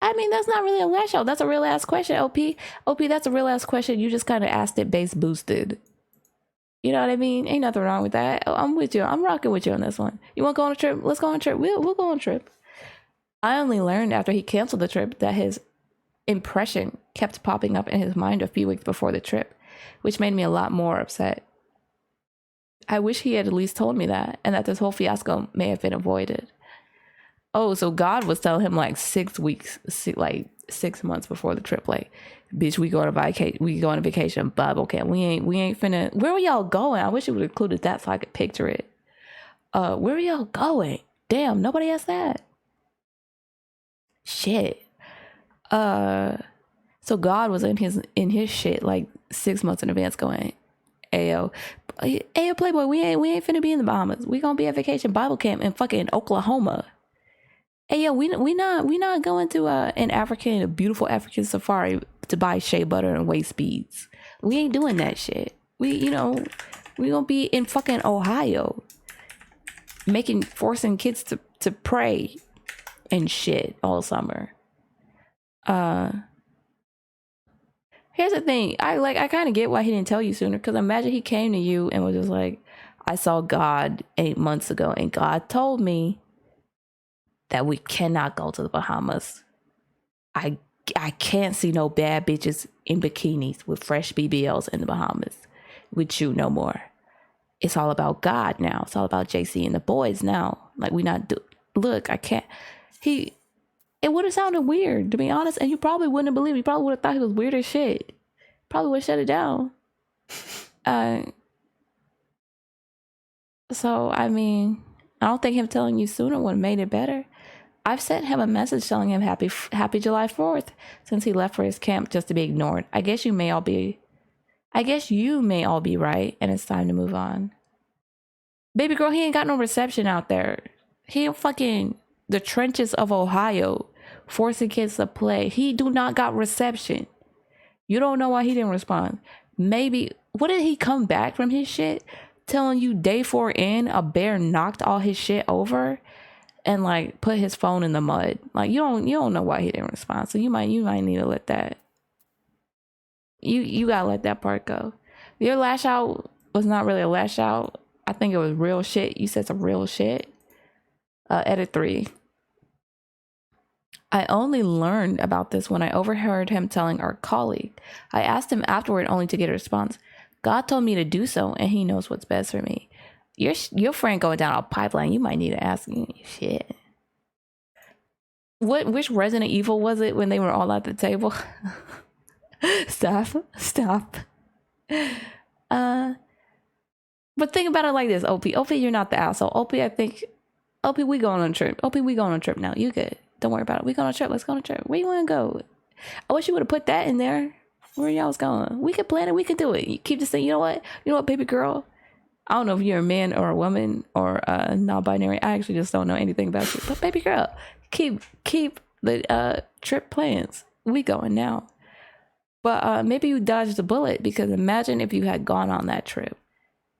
I mean, that's not really a lash out. That's a real ass question, OP. OP, that's a real ass question. You just kind of asked it base boosted. You know what I mean? Ain't nothing wrong with that. I'm with you. I'm rocking with you on this one. You want to go on a trip? Let's go on a trip. We'll go on a trip. I only learned after he canceled the trip that his impression kept popping up in his mind a few weeks before the trip, which made me a lot more upset. I wish he had at least told me that, and that this whole fiasco may have been avoided. Oh, so God was telling him like 6 weeks, like 6 months before the trip, like, bitch, we go on a vacation, Bible camp. We ain't finna. Where are y'all going? I wish it would have included that so I could picture it. Where are y'all going? Damn, nobody asked that. Shit. So God was in his shit like 6 months in advance, going, Ayo, Playboy, we ain't finna be in the Bahamas. We gonna be at vacation Bible camp in fucking Oklahoma. Hey, yo, we not going to a beautiful African safari to buy shea butter and waist beads. We ain't doing that shit. We gonna be in fucking Ohio, forcing kids to pray and shit all summer. Here's the thing. I kind of get why he didn't tell you sooner, because imagine he came to you and was just like, I saw God 8 months ago, and God told me that we cannot go to the Bahamas. I can't see no bad bitches in bikinis with fresh BBLs in the Bahamas with you no more. It's all about God now. It's all about JC and the boys now. Like, look, I can't. It would have sounded weird, to be honest, and you probably wouldn't have believed. You probably would have thought he was weird as shit. Probably would have shut it down. So, I mean, I don't think him telling you sooner would have made it better. I've sent him a message telling him happy July 4th since he left for his camp just to be ignored. I guess you may all be right, and it's time to move on. Baby girl, he ain't got no reception out there. He in fucking the trenches of Ohio, forcing kids to play. He do not got reception. You don't know why he didn't respond. Maybe, what did he come back from his shit telling you day 4 in a bear knocked all his shit over? and like put his phone in the mud. Like you don't know why he didn't respond. So you might need to let that you gotta let that part go. Your lash out was not really a lash out. I think it was real shit. You said some real shit. Edit 3. I only learned about this when I overheard him telling our colleague. I asked him afterward only to get a response. God told me to do so, and he knows what's best for me. Your friend going down a pipeline, you might need to ask me shit. Which Resident Evil was it when they were all at the table? Stop. But think about it like this, OP. OP, you're not the asshole. OP, I think, OP, we going on a trip. OP, we going on a trip now. You good. Don't worry about it. We going on a trip. Let's go on a trip. Where you want to go? I wish you would have put that in there. Where y'all was going. We could plan it. We could do it. You keep just saying, you know what, baby girl? I don't know if you're a man or a woman or non-binary. I actually just don't know anything about you. But baby girl, keep the trip plans. We going now. But maybe you dodged a bullet, because imagine if you had gone on that trip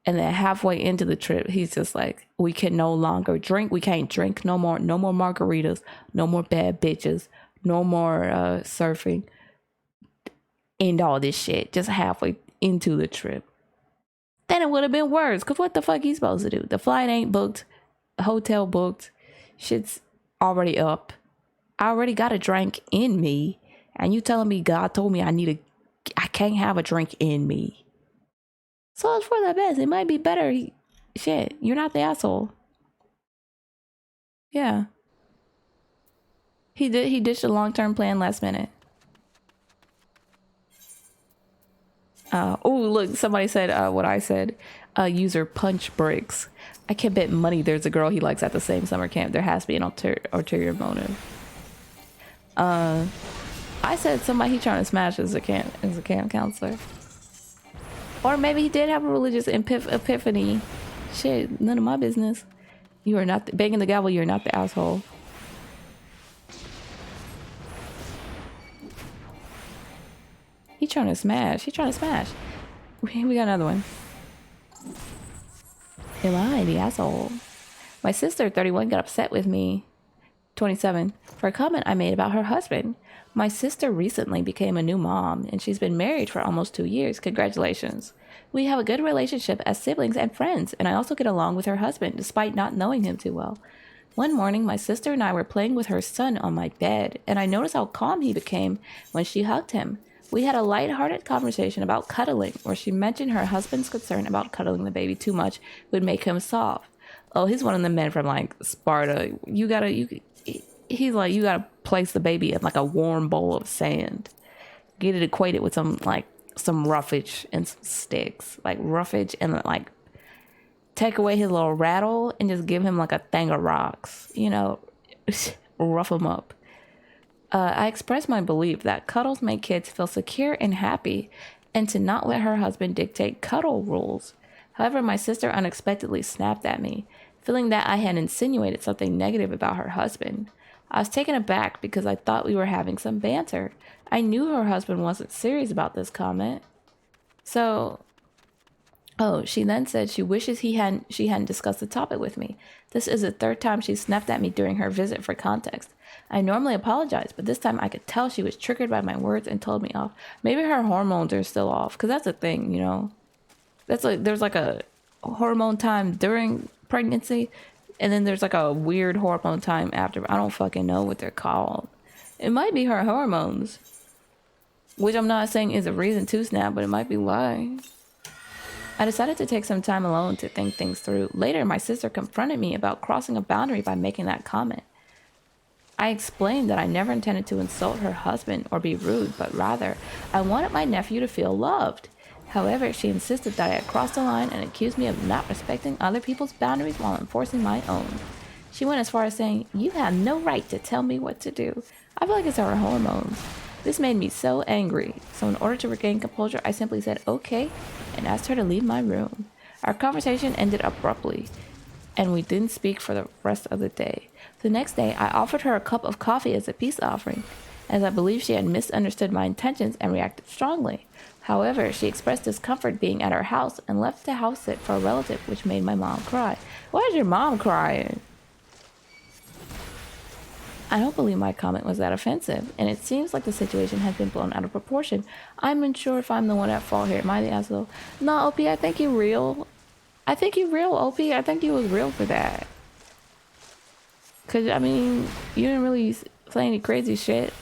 and then halfway into the trip, he's just like, we can no longer drink. We can't drink no more. No more margaritas. No more bad bitches. No more surfing. End all this shit just halfway into the trip. Then it would have been worse. Because what the fuck he supposed to do? The flight ain't booked. The hotel booked. Shit's already up. I already got a drink in me. And you telling me God told me I can't have a drink in me. So it's for the best. It might be better. Shit, you're not the asshole. Yeah. He ditched a long-term plan last minute. Oh, look, somebody said what I said. User Punch Bricks. I can bet money there's a girl he likes at the same summer camp. There has to be an ulterior motive. I said somebody he trying to smash as a camp counselor. Or maybe he did have a religious epiphany. Shit, none of my business. You are not banging the gavel. You're not the asshole. He trying to smash. We got another one. Am I the asshole? My sister, 31, got upset with me, 27, for a comment I made about her husband. My sister recently became a new mom, and she's been married for almost 2 years. Congratulations. We have a good relationship as siblings and friends, and I also get along with her husband, despite not knowing him too well. One morning, my sister and I were playing with her son on my bed, and I noticed how calm he became when she hugged him. We had a lighthearted conversation about cuddling, where she mentioned her husband's concern about cuddling the baby too much would make him soft. Oh, he's one of the men from, like, Sparta. He's like, you gotta place the baby in like a warm bowl of sand. Get it equated with some roughage and some sticks. Like roughage, and like take away his little rattle and just give him like a thing of rocks. Rough him up. I expressed my belief that cuddles make kids feel secure and happy, and to not let her husband dictate cuddle rules. However, my sister unexpectedly snapped at me, feeling that I had insinuated something negative about her husband. I was taken aback because I thought we were having some banter. I knew her husband wasn't serious about this comment. She then said she wishes she hadn't discussed the topic with me. This is the third time she snapped at me during her visit for context. I normally apologize, but this time I could tell she was triggered by my words and told me off. Maybe her hormones are still off, because that's a thing, there's like a hormone time during pregnancy, and then there's like a weird hormone time after. I don't fucking know what they're called. It might be her hormones, which I'm not saying is a reason to snap, but it might be why. I decided to take some time alone to think things through. Later, my sister confronted me about crossing a boundary by making that comment. I explained that I never intended to insult her husband or be rude, but rather, I wanted my nephew to feel loved. However, she insisted that I had crossed the line and accused me of not respecting other people's boundaries while enforcing my own. She went as far as saying, "You have no right to tell me what to do." I feel like it's her hormones. This made me so angry, so in order to regain composure, I simply said okay and asked her to leave my room. Our conversation ended abruptly, and we didn't speak for the rest of the day. The next day, I offered her a cup of coffee as a peace offering, as I believed she had misunderstood my intentions and reacted strongly. However, she expressed discomfort being at our house and left to house sit for a relative, which made my mom cry. Why is your mom crying? I don't believe my comment was that offensive, and it seems like the situation has been blown out of proportion. I'm unsure if I'm the one at fault here. Am I the asshole? No, OP, I think you real. I think you real, OP. I think you was real for that. Cause I mean, you didn't really say any crazy shit.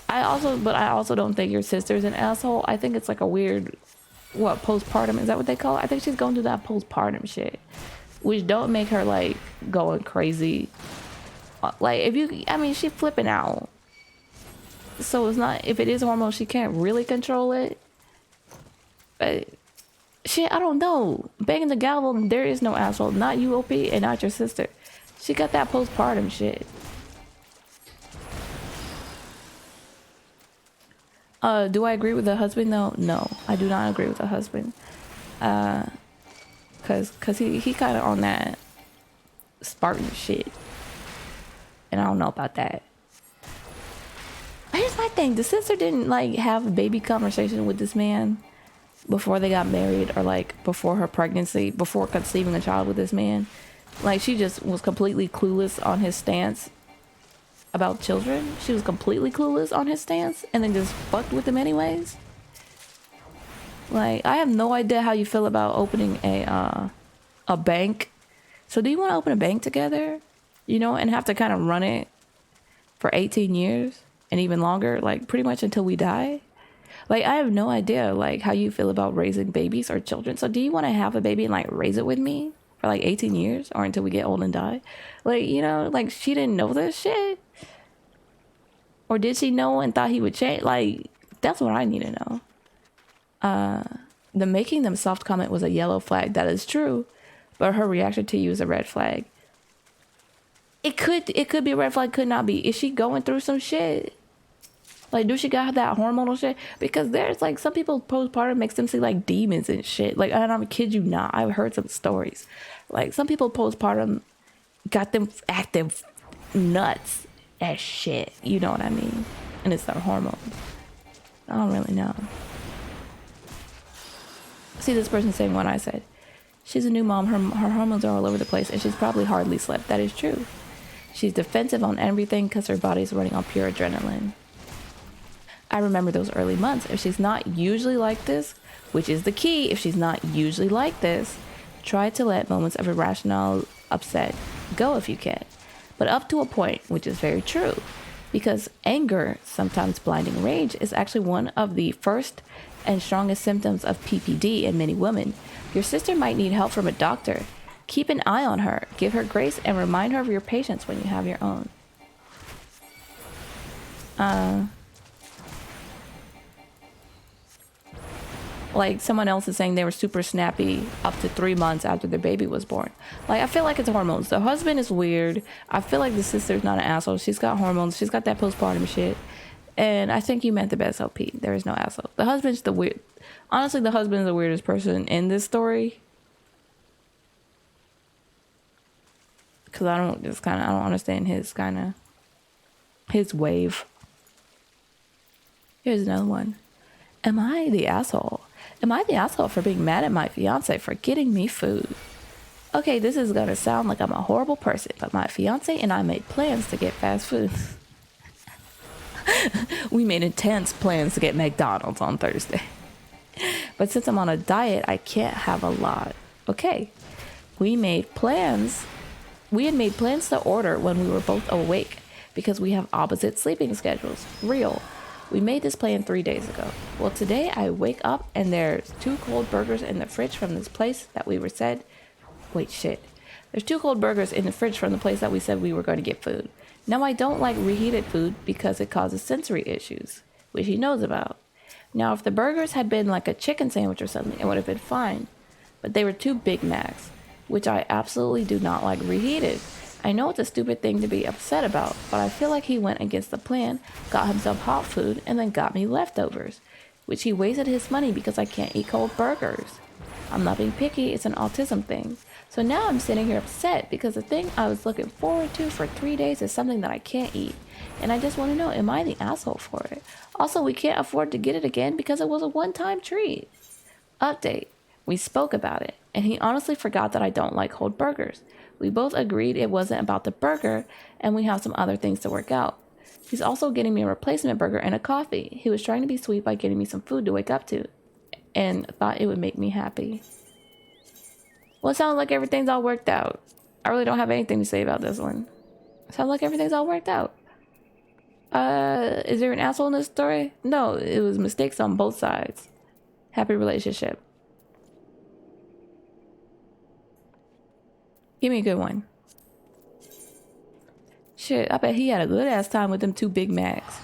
But I also don't think your sister's an asshole. I think it's like a weird, what, postpartum? Is that what they call it? I think she's going through that postpartum shit, which don't make her like going crazy. Like if you, I mean, she's flipping out. So it's not, if it is hormones, she can't really control it. But shit, I don't know. Banging the gavel, there is no asshole. Not you, OP, and not your sister. She got that postpartum shit. Do I agree with the husband though? No, I do not agree with the husband. Cause he kind of on that Spartan shit, and I don't know about that. Here's my thing: the sister didn't like have a baby conversation with this man before they got married, or like before her pregnancy, before conceiving a child with this man. Like she just was completely clueless on his stance about children. She was completely clueless on his stance and then just fucked with him anyways. Like I have no idea how you feel about opening a bank. So do you want to open a bank together, you know, and have to kind of run it for 18 years and even longer, like pretty much until we die? Like I have no idea like how you feel about raising babies or children. So do you want to have a baby and like raise it with me for like 18 years or until we get old and die? Like, you know, like she didn't know this shit. Or did she know and thought he would change? Like, that's what I need to know. The making them soft comment was a yellow flag. That is true. But her reaction to you is a red flag. It could be a red flag, could not be. Is she going through some shit? Like, do she got that hormonal shit? Because there's like some people postpartum makes them see like demons and shit. Like, and I'm kid you not. I've heard some stories. Like, some people postpartum got them acting nuts as shit. You know what I mean? And it's their hormones. I don't really know. See this person saying what I said. She's a new mom. Her hormones are all over the place, and she's probably hardly slept. That is true. She's defensive on everything because her body's running on pure adrenaline. I remember those early months. If she's not usually like this, which is the key, if she's not usually like this, try to let moments of irrational upset go if you can. But up to a point, which is very true. Because anger, sometimes blinding rage, is actually one of the first and strongest symptoms of PPD in many women. Your sister might need help from a doctor. Keep an eye on her, give her grace, and remind her of your patience when you have your own. Like someone else is saying they were super snappy up to 3 months after their baby was born. Like I feel like it's hormones. The husband is weird. I feel like the sister's not an asshole. She's got hormones. She's got that postpartum shit. And I think you meant the best, LP. There is no asshole. The husband's the weird. Honestly, the husband's the weirdest person in this story. Cause I don't understand his wave. Here's another one. Am I the asshole? Am I the asshole for being mad at my fiance for getting me food? Okay, this is gonna sound like I'm a horrible person, but my fiance and I made plans to get fast food. We made intense plans to get McDonald's on Thursday. But since I'm on a diet, I can't have a lot. Okay. We had made plans to order when we were both awake because we have opposite sleeping schedules. Real. We made this plan 3 days ago. Well, today I wake up and there's 2 cold burgers in the fridge from this place that we were said. Wait, shit. There's 2 cold burgers in the fridge from the place that we said we were going to get food. Now, I don't like reheated food because it causes sensory issues, which he knows about. Now, if the burgers had been like a chicken sandwich or something, it would have been fine. But they were 2 Big Macs, which I absolutely do not like reheated. I know it's a stupid thing to be upset about, but I feel like he went against the plan, got himself hot food, and then got me leftovers, which he wasted his money because I can't eat cold burgers. I'm not being picky, it's an autism thing. So now I'm sitting here upset because the thing I was looking forward to for 3 days is something that I can't eat. And I just want to know, am I the asshole for it? Also, we can't afford to get it again because it was a one-time treat. Update. We spoke about it, and he honestly forgot that I don't like cold burgers. We both agreed it wasn't about the burger, and we have some other things to work out. He's also getting me a replacement burger and a coffee. He was trying to be sweet by getting me some food to wake up to, and thought it would make me happy. Well, it sounds like everything's all worked out. I really don't have anything to say about this one. It sounds like everything's all worked out. Is there an asshole in this story? No, it was mistakes on both sides. Happy relationship. Give me a good one. Shit, I bet he had a good ass time with them 2 Big Macs.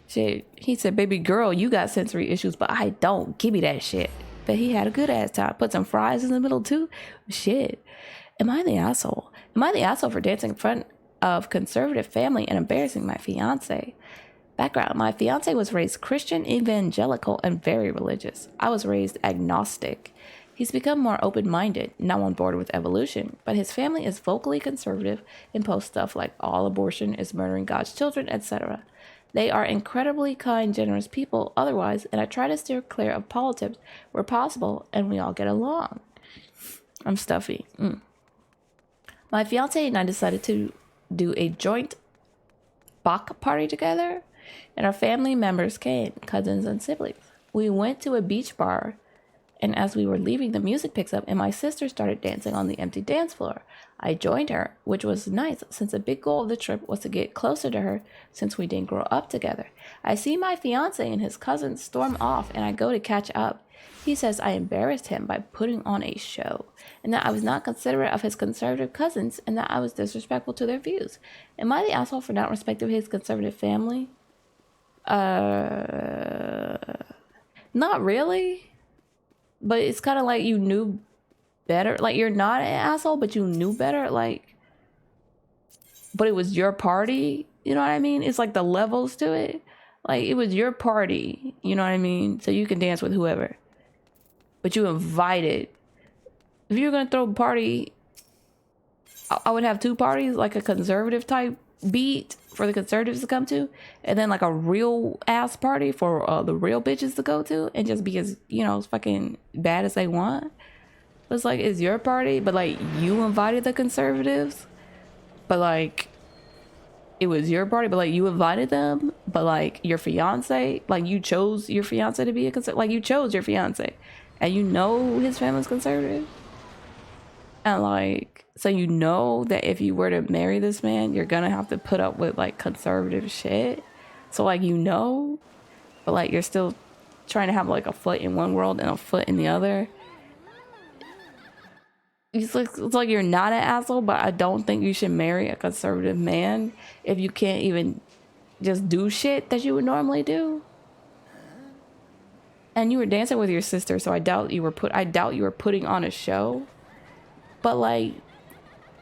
Shit, he said, baby girl, you got sensory issues, but I don't. Give me that shit. But he had a good ass time. Put some fries in the middle too. Shit. Am I the asshole? Am I the asshole for dancing in front of conservative family and embarrassing my fiance? Background: my fiance was raised Christian, evangelical, and very religious. I was raised agnostic. He's become more open-minded, now on board with evolution, but his family is vocally conservative and posts stuff like all abortion is murdering God's children, etc. They are incredibly kind, generous people otherwise, and I try to steer clear of politics where possible, and we all get along. I'm stuffy. My fiance and I decided to do a joint Bach party together, and our family members came, cousins and siblings. We went to a beach bar, and as we were leaving, the music picks up, and my sister started dancing on the empty dance floor. I joined her, which was nice, since a big goal of the trip was to get closer to her, since we didn't grow up together. I see my fiance and his cousins storm off, and I go to catch up. He says I embarrassed him by putting on a show, and that I was not considerate of his conservative cousins, and that I was disrespectful to their views. Am I the asshole for not respecting his conservative family? Not really. But it's kind of like you knew better. Like, you're not an asshole, but you knew better. Like, but it was your party. You know what I mean? It's like the levels to it. Like, it was your party. You know what I mean? So you can dance with whoever. But you invited. If you're going to throw a party, I would have 2 parties. Like a conservative type beat for the conservatives to come to, and then like a real ass party for the real bitches to go to, and just be as, you know, fucking bad as they want. It's like, it's your party, but like you invited the conservatives, but like it was your party, but like you invited them, but like your fiance, like you chose your fiance to be a conservative, like you chose your fiance, and you know his family's conservative, and like, so you know that if you were to marry this man, you're gonna have to put up with like conservative shit. So like, you know, but like you're still trying to have like a foot in one world and a foot in the other. It's like you're not an asshole, but I don't think you should marry a conservative man if you can't even just do shit that you would normally do. And you were dancing with your sister, so I doubt you were putting on a show. But like,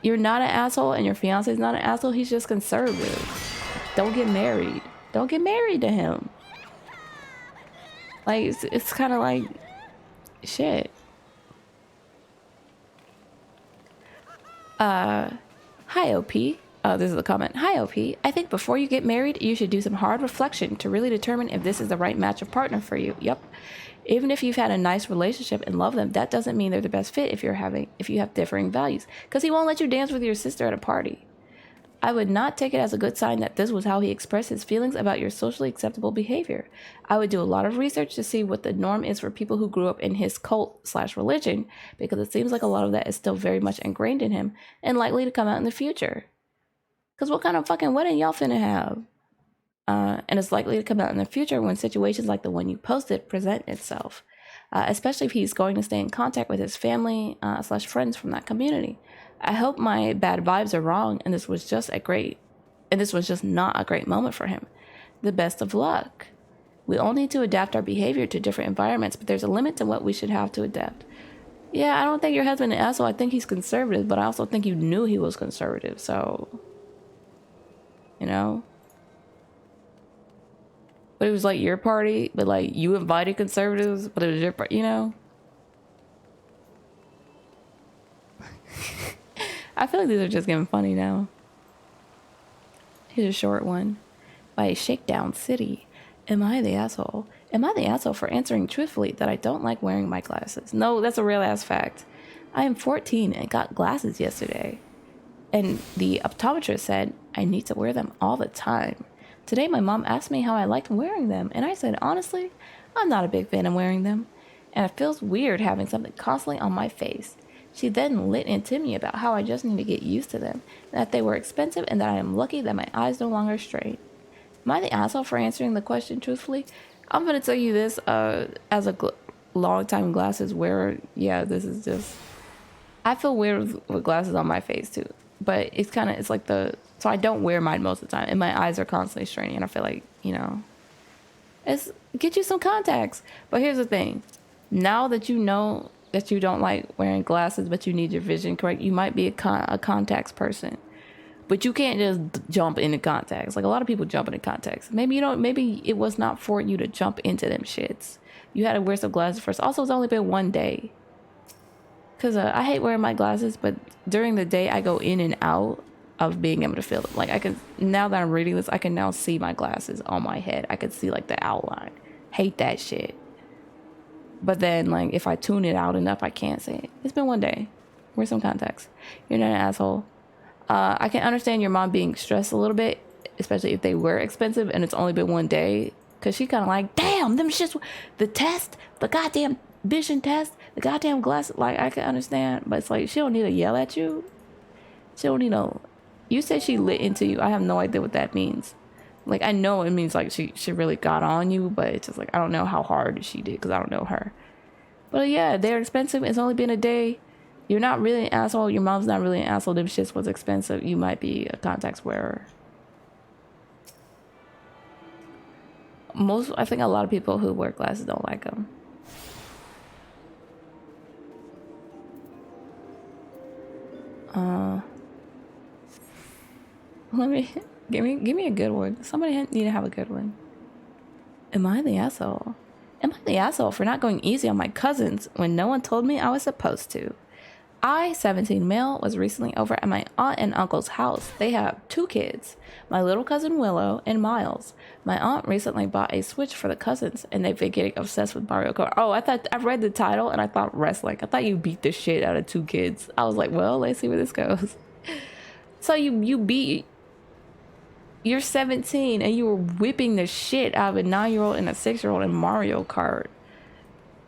you're not an asshole, and your fiance's not an asshole. He's just conservative. Don't get married. Don't get married to him. Like, it's kind of like, shit. Hi, OP. This is a comment. Hi, OP. I think before you get married, you should do some hard reflection to really determine if this is the right match of partner for you. Yep. Even if you've had a nice relationship and love them, that doesn't mean they're the best fit if you have differing values. Because he won't let you dance with your sister at a party. I would not take it as a good sign that this was how he expressed his feelings about your socially acceptable behavior. I would do a lot of research to see what the norm is for people who grew up in his cult/religion, because it seems like a lot of that is still very much ingrained in him and likely to come out in the future. Because what kind of fucking wedding y'all finna have? And it's likely to come out in the future when situations like the one you posted present itself, especially if he's going to stay in contact with his family / friends from that community. I hope my bad vibes are wrong, and this was just not a great moment for him. The best of luck. We all need to adapt our behavior to different environments, but there's a limit to what we should have to adapt. Yeah, I don't think your husband is an asshole. I think he's conservative, but I also think you knew he was conservative, so, you know. But it was like your party, but like you invited conservatives, but it was your party, you know? I feel like these are just getting funny now. Here's a short one by Shakedown City. Am I the asshole? Am I the asshole for answering truthfully that I don't like wearing my glasses? No, that's a real ass fact. I am 14 and got glasses yesterday. And the optometrist said I need to wear them all the time. Today, my mom asked me how I liked wearing them, and I said, honestly, I'm not a big fan of wearing them, and it feels weird having something constantly on my face. She then lit into me about how I just need to get used to them, that they were expensive, and that I am lucky that my eyes no longer strain. Am I the asshole for answering the question truthfully? I'm gonna tell you this, as a long-time glasses wearer, yeah, this is just... I feel weird with glasses on my face too, but it's like so I don't wear mine most of the time, and my eyes are constantly straining, and I feel like, it's get you some contacts. But here's the thing: now that you know that you don't like wearing glasses, but you need your vision correct, you might be a contacts person, but you can't just jump into contacts. Like a lot of people jump into contacts. Maybe maybe it was not for you to jump into them shits. You had to wear some glasses first. Also, it's only been one day. Because I hate wearing my glasses, but during the day, I go in and out of being able to feel them. Like, now that I'm reading this, I can now see my glasses on my head. I can see, like, the outline. Hate that shit. But then, like, if I tune it out enough, I can't see it. It's been one day. Wear some contacts. You're not an asshole. I can understand your mom being stressed a little bit, especially if they were expensive and it's only been one day. Because she kind of like, damn, them shits, the test, the goddamn vision test, the goddamn glasses. Like, I can understand, but it's like, she don't need to yell at you. She don't need to... You said she lit into you. I have no idea what that means. Like, I know it means like she really got on you, but it's just like, I don't know how hard she did because I don't know her. But yeah, they're expensive. It's only been a day. You're not really an asshole. Your mom's not really an asshole. Them shits was expensive. You might be a contacts wearer. I think a lot of people who wear glasses don't like them. Let me give me a good one. Somebody need to have a good one. Am I the asshole? Am I the asshole for not going easy on my cousins when no one told me I was supposed to? I, 17 male, was recently over at my aunt and uncle's house. They have 2 kids, my little cousin Willow and Miles. My aunt recently bought a Switch for the cousins, and they've been getting obsessed with Mario Kart. Oh, I read the title and I thought wrestling. I thought you beat the shit out of 2 kids. I was like, well, let's see where this goes. So you're 17 and you were whipping the shit out of a 9-year-old and a 6-year-old in Mario Kart.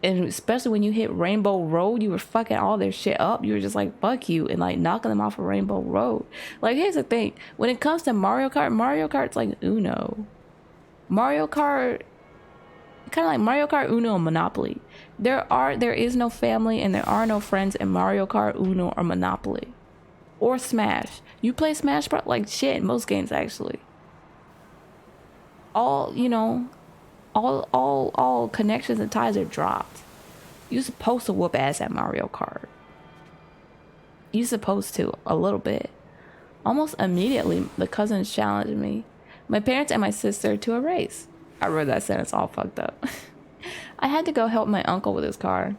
And especially when you hit Rainbow Road, you were fucking all their shit up. You were just like, fuck you, and like knocking them off of Rainbow Road. Like, here's the thing. When it comes to Mario Kart's like Uno. Mario Kart, kind of like Mario Kart, Uno, and Monopoly. There is no family and there are no friends in Mario Kart, Uno, or Monopoly. Or Smash. You play Smash Bros. Like shit in most games, actually. All connections and ties are dropped. You're supposed to whoop ass at Mario Kart. You're supposed to, a little bit. Almost immediately, the cousins challenged me, my parents and my sister, to a race. I read that sentence all fucked up. I had to go help my uncle with his car.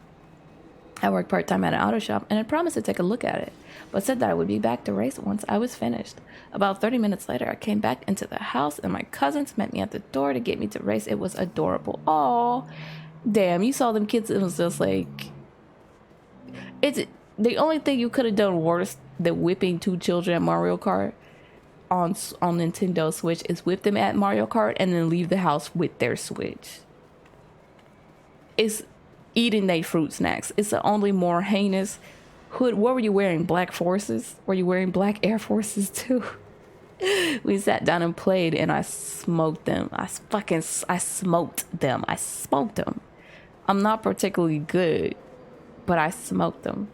I worked part-time at an auto shop and had promised to take a look at it, but said that I would be back to race once I was finished. About 30 minutes later, I came back into the house and my cousins met me at the door to get me to race. It was adorable. Oh, damn, you saw them kids. It was just like... It's the only thing you could have done worse than whipping 2 children at Mario Kart on Nintendo Switch is whip them at Mario Kart and then leave the house with their Switch. It's eating their fruit snacks. It's the only more heinous. What were you wearing? Black Forces? Were you wearing black Air Forces too? We sat down and played and I smoked them. I smoked them. I'm not particularly good, but I smoked them.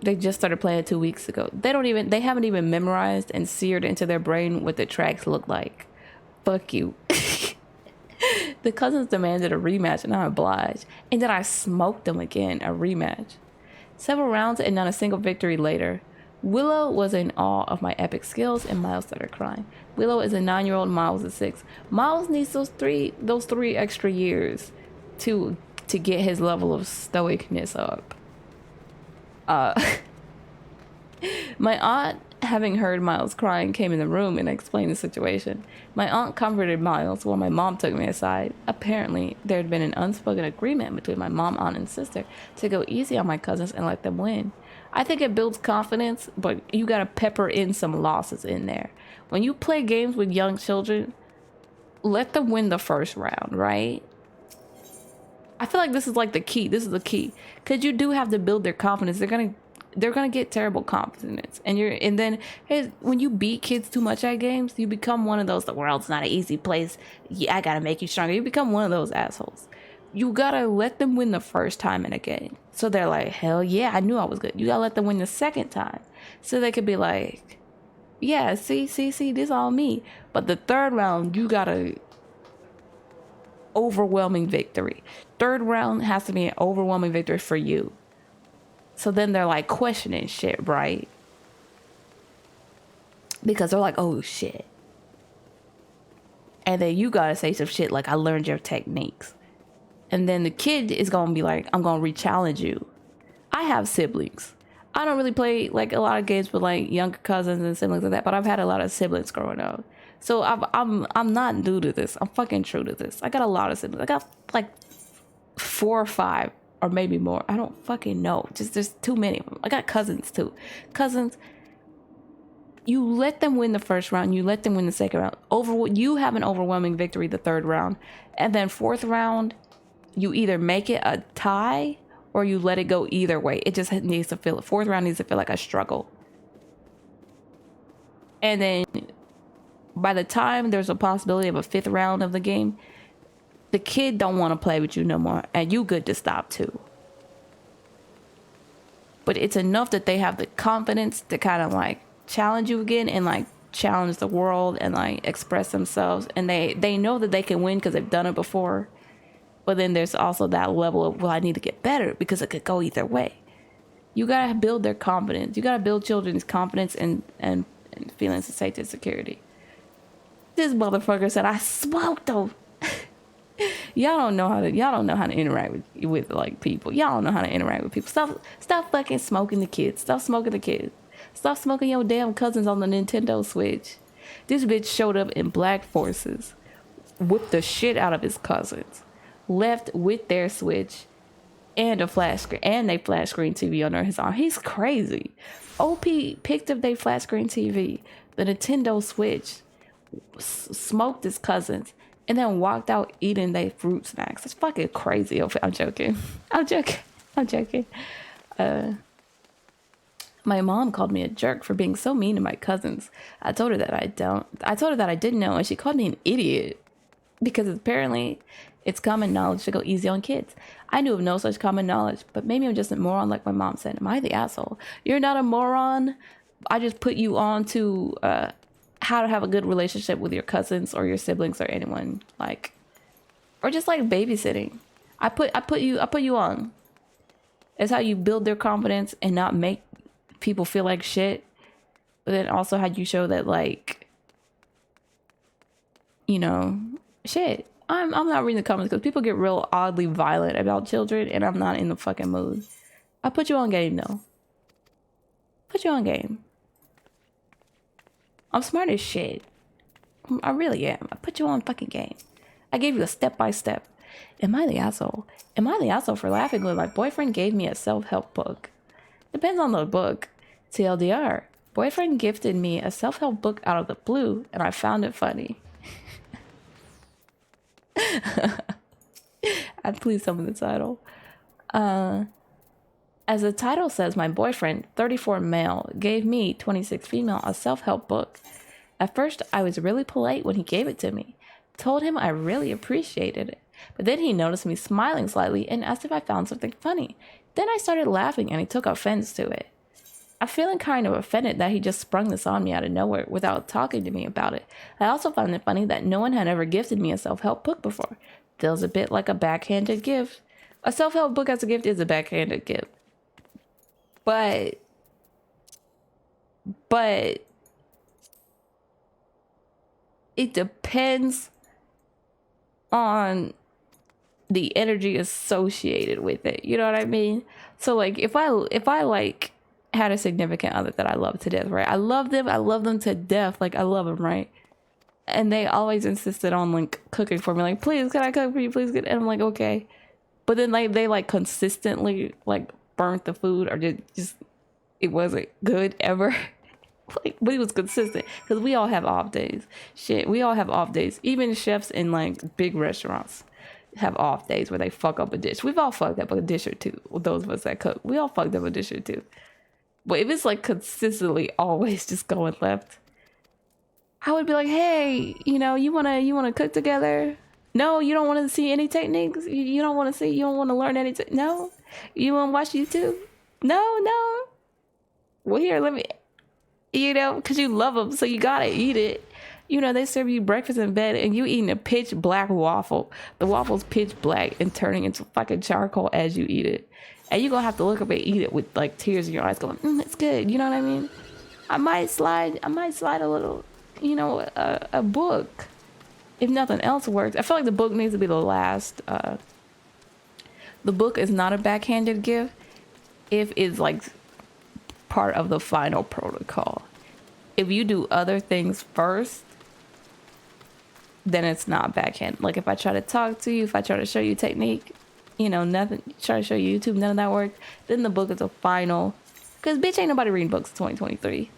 They just started playing 2 weeks ago. They haven't even memorized and seared into their brain what the tracks look like. Fuck you. The cousins demanded a rematch and I obliged. And then I smoked them again, a rematch. Several rounds and not a single victory later, Willow was in awe of my epic skills and Miles started crying. Willow is a 9-year-old, Miles is 6. Miles needs those three extra years to get his level of stoicness up. My aunt Having heard Miles crying, came in the room and explained the situation. My aunt comforted Miles while my mom took me aside. Apparently, there had been an unspoken agreement between my mom, aunt, and sister to go easy on my cousins and let them win. I think it builds confidence, but you gotta pepper in some losses in there. When you play games with young children, let them win the first round, right? I feel like this is like the key. This is the key, because you do have to build their confidence. They're gonna get terrible confidence, and then hey, when you beat kids too much at games, you become one of those. The world's not an easy place. Yeah, I gotta make you stronger. You become one of those assholes. You gotta let them win the first time in a game, so they're like, hell yeah, I knew I was good. You gotta let them win the second time, so they could be like, yeah, see, this all me. But the third round, you gotta overwhelming victory. Third round has to be an overwhelming victory for you. So then they're like questioning shit, right? Because they're like, oh shit. And then you gotta say some shit like, I learned your techniques. And then the kid is gonna be like, I'm gonna re-challenge you. I have siblings. I don't really play like a lot of games with like younger cousins and siblings like that, but I've had a lot of siblings growing up. So I'm not new to this. I'm fucking true to this. I got a lot of siblings. I got like 4 or 5 or maybe more. I don't fucking know. Just there's too many of them. I got cousins too. Cousins, you let them win the first round. You let them win the second round. You have an overwhelming victory the third round, and then fourth round, you either make it a tie or you let it go either way. It just needs to feel. Fourth round needs to feel like a struggle, and then by the time there's a possibility of a fifth round of the game, the kid don't want to play with you no more, and you good to stop too. But it's enough that they have the confidence to kind of like challenge you again and like challenge the world and like express themselves, and they know that they can win because they've done it before. But then there's also that level of, well, I need to get better because it could go either way. You gotta build their confidence. You gotta build children's confidence and feelings of safety and security. This motherfucker said I smoked them. Y'all don't know how to interact with like people. Y'all don't know how to interact with people. Stop fucking smoking the kids. Stop smoking the kids. Stop smoking your damn cousins on the Nintendo Switch. This bitch showed up in black forces, whipped the shit out of his cousins, left with their Switch and a flash screen, and they flash screen TV under his arm. He's crazy. OP picked up their flash screen TV, the Nintendo Switch, smoked his cousins, and then walked out eating their fruit snacks. It's fucking crazy. I'm joking. I'm joking. My mom called me a jerk for being so mean to my cousins. I told her that I didn't know, and she called me an idiot because apparently it's common knowledge to go easy on kids. I knew of no such common knowledge, but maybe I'm just a moron like my mom said. Am I the asshole? You're not a moron. I just put you on to how to have a good relationship with your cousins or your siblings or anyone, like, or just like babysitting. I put you on. It's how you build their confidence and not make people feel like shit. But then also how you show that, like, you know, shit. I'm not reading the comments because people get real oddly violent about children, and I'm not in the fucking mood. I put you on game though. Put you on game. I'm smart as shit. I really am. I put you on fucking game. I gave you a step-by-step. Am I the asshole? Am I the asshole for laughing when my boyfriend gave me a self-help book? Depends on the book. TLDR. Boyfriend gifted me a self-help book out of the blue, and I found it funny. Please tell me the title. As the title says, my boyfriend, 34 male, gave me, 26 female, a self-help book. At first, I was really polite when he gave it to me. Told him I really appreciated it. But then he noticed me smiling slightly and asked if I found something funny. Then I started laughing and he took offense to it. I'm feeling kind of offended that he just sprung this on me out of nowhere without talking to me about it. I also found it funny that no one had ever gifted me a self-help book before. Feels a bit like a backhanded gift. A self-help book as a gift is a backhanded gift. But it depends on the energy associated with it. You know what I mean? So like if I like had a significant other that I love to death, right? I love them to death. Like, I love them, right? And they always insisted on like cooking for me. Like, please, can I cook for you? Please, and I'm like, okay. But then like they like consistently like burnt the food, or just it wasn't good ever. Like, but it was consistent because we all have off days. Shit, we all have off days. Even chefs in like big restaurants have off days where they fuck up a dish. We've all fucked up a dish or two. Those of us that cook, we all fucked up a dish or two. But if it's like consistently always just going left, I would be like, hey, you wanna cook together? No, you don't want to see any techniques. You don't want to see. You don't want to learn any. No, you want to watch YouTube? No. Well, here, let me. Because you love them, so you gotta eat it. They serve you breakfast in bed, and you eating a pitch black waffle. The waffle's pitch black and turning into fucking charcoal as you eat it. And you're gonna have to look up and eat it with like tears in your eyes, going, "It's good." You know what I mean? I might slide a little, a book. If nothing else works, I feel like the book needs to be the last. The book is not a backhanded gift if it's like part of the final protocol. If you do other things first, then it's not backhand. Like if I try to talk to you, if I try to show you technique, nothing, try to show you YouTube, none of that works, then the book is a final. Because bitch, ain't nobody reading books in 2023.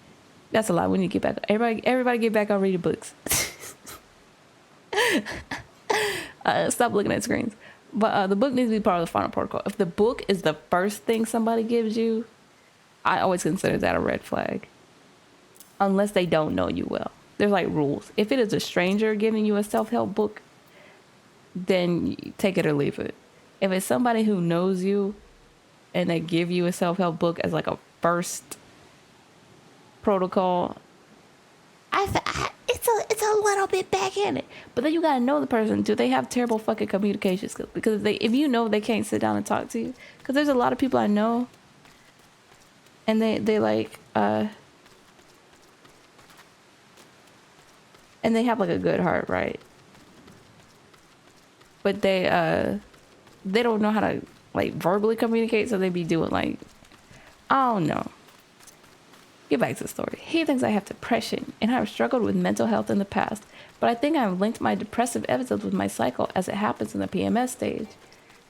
That's a lie. We need to get back. Everybody get back on reading books. Stop looking at screens. But the book needs to be part of the final protocol. If the book is the first thing somebody gives you, I always consider that a red flag. Unless they don't know you well. There's like rules. If it is a stranger giving you a self-help book, then you take it or leave it. If it's somebody who knows you and they give you a self-help book as like a first protocol, it's a little bit backhanded. But then you gotta know the person. Do they have terrible fucking communication skills? Because if you know they can't sit down and talk to you, because there's a lot of people I know, and they like and they have like a good heart, right? But they don't know how to like verbally communicate, so they be doing like, oh no. Get back to the story. He thinks I have depression and I have struggled with mental health in the past, but I think I've linked my depressive episodes with my cycle as it happens in the PMS stage.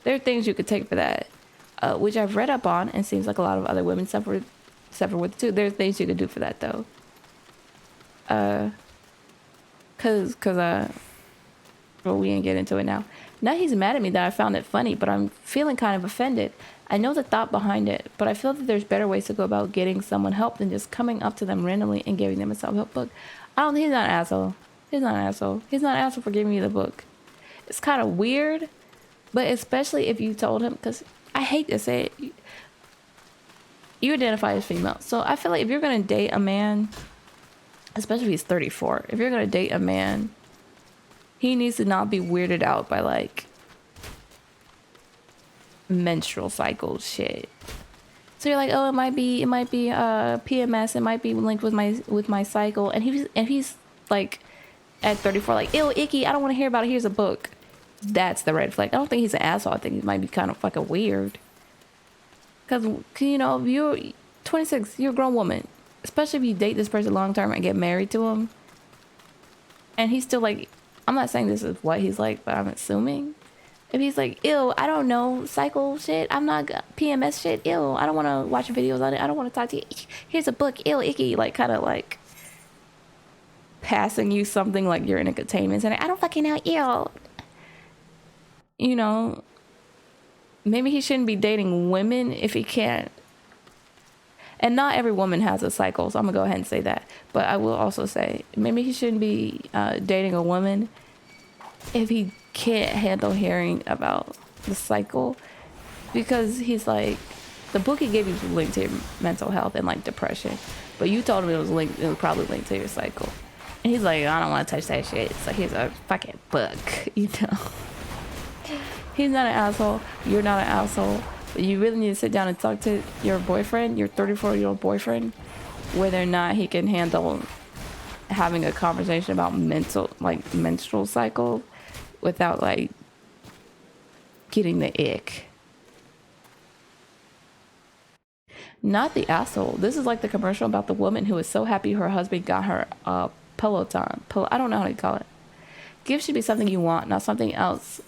There are things you could take for that, which I've read up on and seems like a lot of other women suffer with it too. There's things you could do for that though. Well, we ain't get into it now. Now he's mad at me that I found it funny, but I'm feeling kind of offended. I know the thought behind it, but I feel that there's better ways to go about getting someone help than just coming up to them randomly and giving them a self-help book. I don't think he's not an asshole. He's not an asshole. He's not an asshole for giving me the book. It's kind of weird, but especially if you told him, because I hate to say it, you identify as female. So I feel like if you're going to date a man, especially if he's 34, if you're going to date a man, he needs to not be weirded out by like menstrual cycle shit. So you're like, oh, it might be PMS, it might be linked with my cycle, and he's like at 34 like, ew, icky, I don't want to hear about it, here's a book. That's the red flag. I don't think he's an asshole. I think he might be kind of fucking weird, because if you're 26, you're a grown woman, especially if you date this person long term and get married to him, and he's still like, I'm not saying this is what he's like, but I'm assuming if he's like, ew, I don't know, cycle shit, I'm not PMS shit, ew, I don't want to watch videos on it, I don't want to talk to you, here's a book, ew, icky, like kind of like passing you something like you're in a containment center, I don't fucking know, ew. Maybe he shouldn't be dating women if he can't. And not every woman has a cycle, so I'm gonna go ahead and say that. But I will also say maybe he shouldn't be dating a woman if he can't handle hearing about the cycle, because he's like, the book he gave you was linked to your mental health and like depression, but you told him it was probably linked to your cycle, and he's like, I don't want to touch that shit. So here's a fucking book, He's not an asshole. You're not an asshole. You really need to sit down and talk to your boyfriend, your 34-year-old boyfriend, whether or not he can handle having a conversation about menstrual cycle without like getting the ick. Not the asshole. This is like the commercial about the woman who was so happy her husband got her Peloton. I don't know how to call it. Give should be something you want, not something else.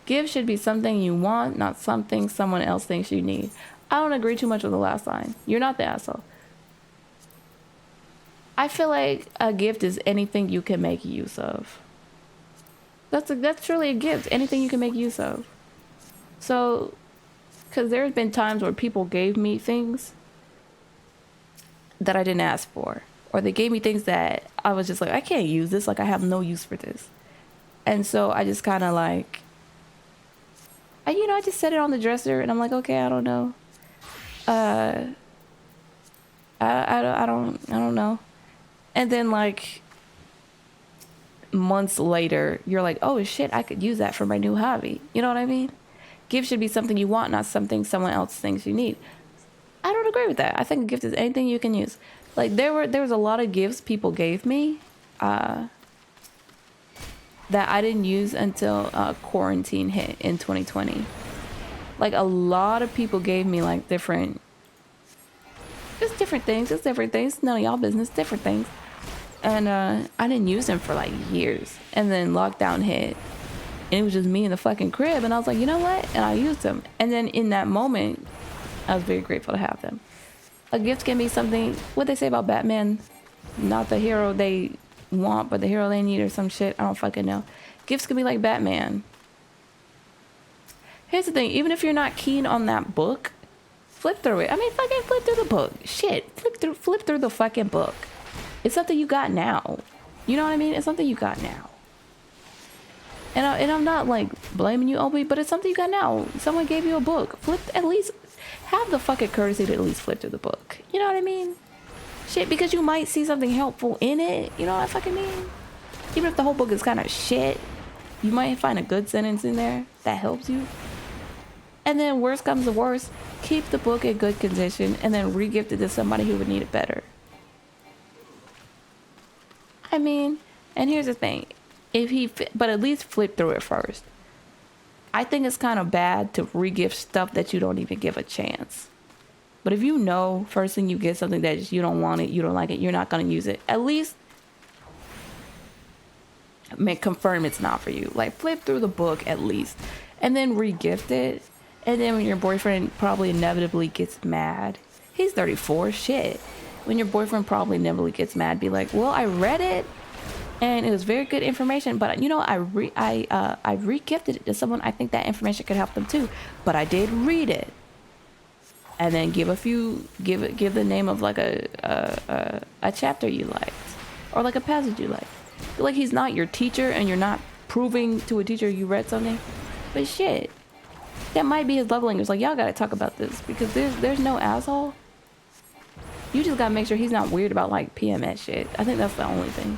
Give should be something you want, not something someone else thinks you need. I don't agree too much with the last line. You're not the asshole. I feel like a gift is anything you can make use of. That's truly a gift. Anything you can make use of. So, because there's been times where people gave me things that I didn't ask for, or they gave me things that I was just like, I can't use this. Like, I have no use for this. And so I just kind of like, I just set it on the dresser, and I'm like, okay, I don't know. I don't know. And then like months later, you're like, oh shit, I could use that for my new hobby. You know what I mean? Gift should be something you want, not something someone else thinks you need. I don't agree with that. I think a gift is anything you can use. Like there was a lot of gifts people gave me that I didn't use until quarantine hit in 2020. Like a lot of people gave me like different things. It's different things. None of y'all business. Different things. And I didn't use them for like years. And then lockdown hit. And it was just me in the fucking crib. And I was like, you know what? And I used them. And then in that moment, I was very grateful to have them. A gift can be something, what they say about Batman, not the hero they want, but the hero they need or some shit. I don't fucking know. Gifts can be like Batman. Here's the thing. Even if you're not keen on that book, flip through it. I mean, fucking flip through the book. Shit. Flip through the fucking book. It's something you got now. You know what I mean? It's something you got now. And I'm not like blaming you, Obi, but it's something you got now. Someone gave you a book. At least have the fucking courtesy to at least flip through the book. You know what I mean? Shit, because you might see something helpful in it. You know what I fucking mean? Even if the whole book is kind of shit, you might find a good sentence in there that helps you. And then worst comes to worst, keep the book in good condition and then re-gift it to somebody who would need it better. I mean, and here's the thing. But at least flip through it first. I think it's kind of bad to re-gift stuff that you don't even give a chance. But if you know first thing you get something that you don't want it, you don't like it, you're not going to use it, at least confirm it's not for you. Like flip through the book at least and then re-gift it. And then when your boyfriend probably inevitably gets mad, he's 34, shit. When your boyfriend probably inevitably gets mad, be like, well, I read it. And it was very good information, but you know, I re-gifted it to someone. I think that information could help them too. But I did read it, and then give the name of like a chapter you liked, or like a passage you liked. Like he's not your teacher, and you're not proving to a teacher you read something. But shit, that might be his love language. Like y'all gotta talk about this because there's no asshole. You just gotta make sure he's not weird about like PMS shit. I think that's the only thing.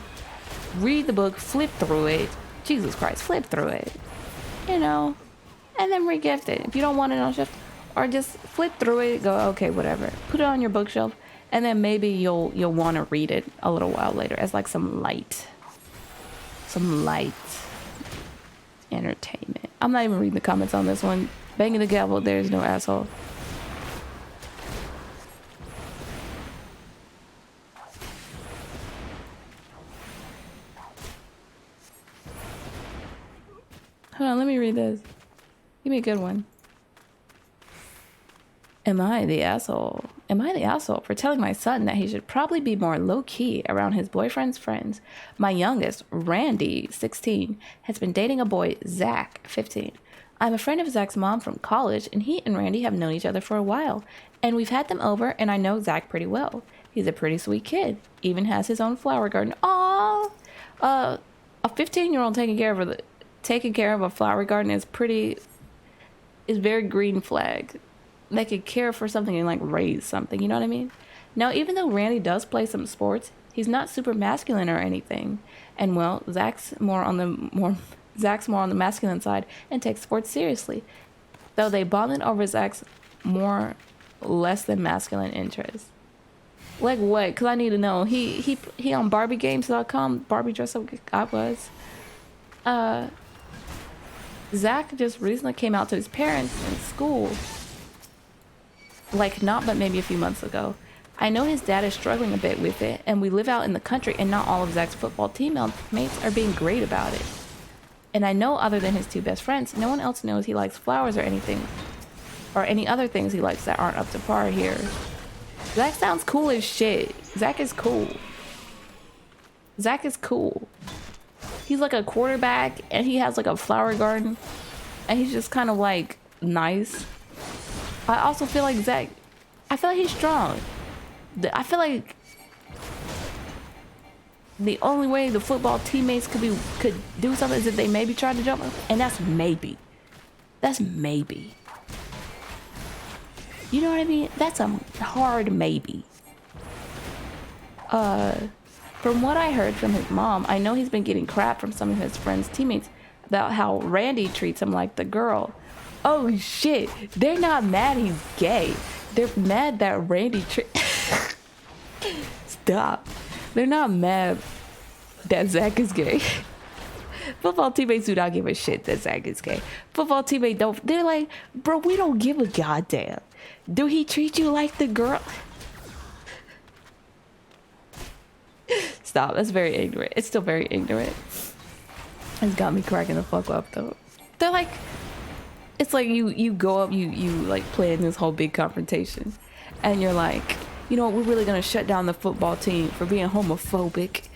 Read the book, flip through it. Jesus Christ, flip through it. You know, and then re-gift it. If you don't want it on shelf, or just flip through it, go, okay, whatever. Put it on your bookshelf, and then maybe you'll want to read it a little while later as like some light entertainment. I'm not even reading the comments on this one. Banging the gavel, there's no asshole. Hold on, let me read this. Give me a good one. Am I the asshole? Am I the asshole for telling my son that he should probably be more low-key around his boyfriend's friends? My youngest, Randy, 16, has been dating a boy, Zach, 15. I'm a friend of Zach's mom from college, and he and Randy have known each other for a while. And we've had them over, and I know Zach pretty well. He's a pretty sweet kid. Even has his own flower garden. Aww! A 15-year-old taking care of a flower garden is very green flag. They could care for something and like raise something, you know what I mean? Now, even though Randy does play some sports, he's not super masculine or anything. And well, Zach's more on the masculine side and takes sports seriously. Though they bonded over Zach's less than masculine interests. Like what? Cause I need to know. He on BarbieGames.com, Barbie dress up I was. Zach just recently came out to his parents in school like not but maybe a few months ago. I know his dad is struggling a bit with it, and we live out in the country, and not all of Zach's football teammates are being great about it. And I know other than his two best friends, no one else knows he likes flowers or anything, or any other things he likes that aren't up to par here. Zach sounds cool as shit. Zach is cool. Zach is cool. He's like a quarterback, and he has like a flower garden, and he's just kind of like nice. I also feel like Zach, I feel like he's strong. I feel like the only way the football teammates could do something is if they maybe try to jump him, and that's maybe. That's maybe. You know what I mean? That's a hard maybe. From what I heard from his mom, I know he's been getting crap from some of his friends' teammates about how Randy treats him like the girl. Oh shit, they're not mad he's gay. They're mad that Randy Stop. They're not mad that Zach is gay. Football teammates do not give a shit that Zach is gay. Football teammates don't. They're like, bro, we don't give a goddamn. Do he treat you like the girl? Stop. That's very ignorant. It's still very ignorant. It's got me cracking the fuck up though. They're like, it's like you go up, you like plan this whole big confrontation, and you're like, you know what, we're really gonna shut down the football team for being homophobic.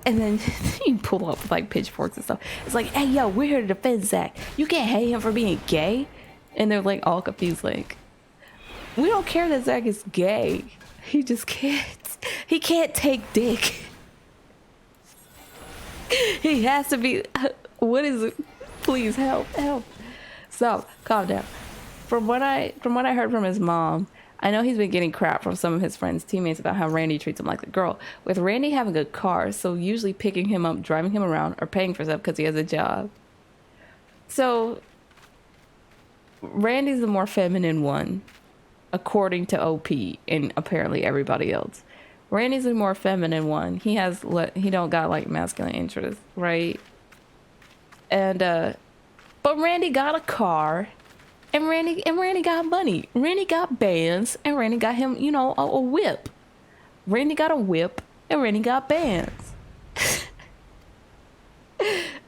And then you pull up with like pitchforks and stuff. It's like, hey yo, we're here to defend Zach. You can't hate him for being gay. And they're like all confused, like, we don't care that Zach is gay. He just can't. He can't take dick. He has to be. What is it? Please help. So calm down. From what I heard from his mom, I know he's been getting crap from some of his friends' teammates about how Randy treats him like a girl. With Randy having a car, so usually picking him up, driving him around, or paying for stuff because he has a job. So Randy's the more feminine one, according to OP and apparently everybody else. Randy's the more feminine one. He don't got like masculine interests, right? And but Randy got a car. And Randy got money. Randy got bands, and Randy got him, you know, a whip. Randy got a whip, and Randy got bands.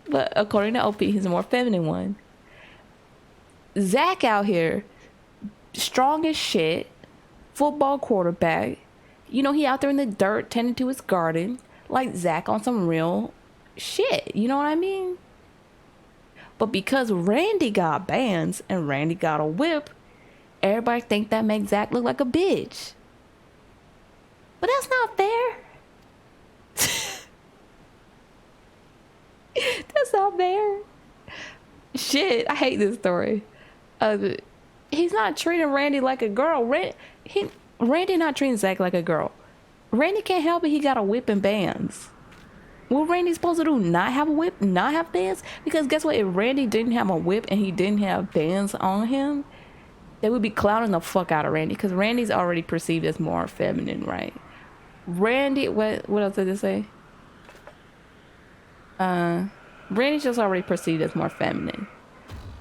But according to OP, he's a more feminine one. Zach out here, strong as shit, football quarterback. You know, he out there in the dirt tending to his garden, like Zach on some real shit. You know what I mean? But because Randy got bands and Randy got a whip, everybody think that makes Zach look like a bitch. But that's not fair. That's not fair. Shit, I hate this story. He's not treating Randy like a girl. Randy not treating Zach like a girl. Randy can't help it. He got a whip and bands. What Randy's supposed to do? Not have a whip? Not have bands? Because guess what? If Randy didn't have a whip and he didn't have bands on him, they would be clowning the fuck out of Randy. Because Randy's already perceived as more feminine, right? Randy, what else did it say? Randy's just already perceived as more feminine.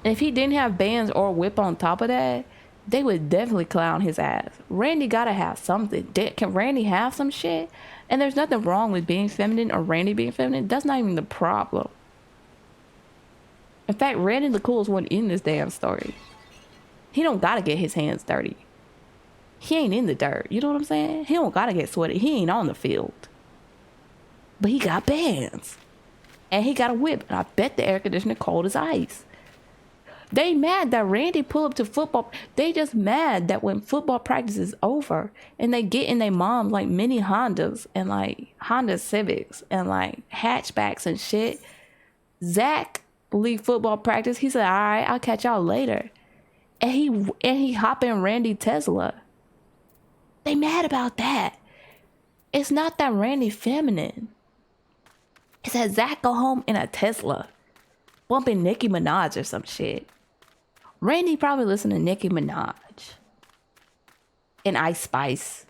And if he didn't have bands or a whip on top of that, they would definitely clown his ass. Randy gotta have something. Can Randy have some shit? And there's nothing wrong with being feminine or Randy being feminine. That's not even the problem. In fact, Randy the coolest one in this damn story. He don't gotta get his hands dirty. He ain't in the dirt. You know what I'm saying? He don't gotta get sweaty. He ain't on the field. But he got bands. And he got a whip. And I bet the air conditioner cold as ice. They mad that Randy pull up to football. They just mad that when football practice is over and they get in their mom like mini Hondas and like Honda Civics and like hatchbacks and shit. Zach leave football practice. He said, all right, I'll catch y'all later. And he hop in Randy Tesla. They mad about that. It's not that Randy feminine. It's that Zach go home in a Tesla bumping Nicki Minaj or some shit. Randy probably listened to Nicki Minaj and Ice Spice.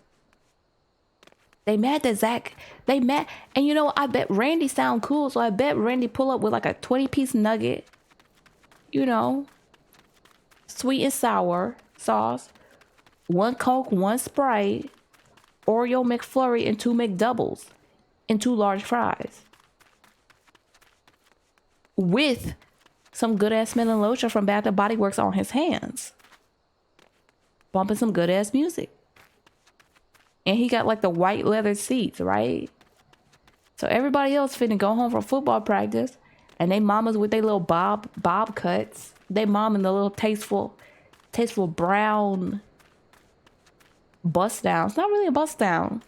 They mad that Zach, they mad. And you know, I bet Randy sound cool, so I bet Randy pull up with like a 20-piece nugget, you know, sweet and sour sauce 1 Coke, 1 Sprite, Oreo McFlurry, and 2 McDoubles, and 2 large fries. With some good ass smelling lotion from Bath and Body Works on his hands. Bumping some good ass music. And he got like the white leather seats, right? So everybody else finna go home from football practice, and they mamas with their little bob cuts. They mom in the little tasteful brown bust down. It's not really a bust down.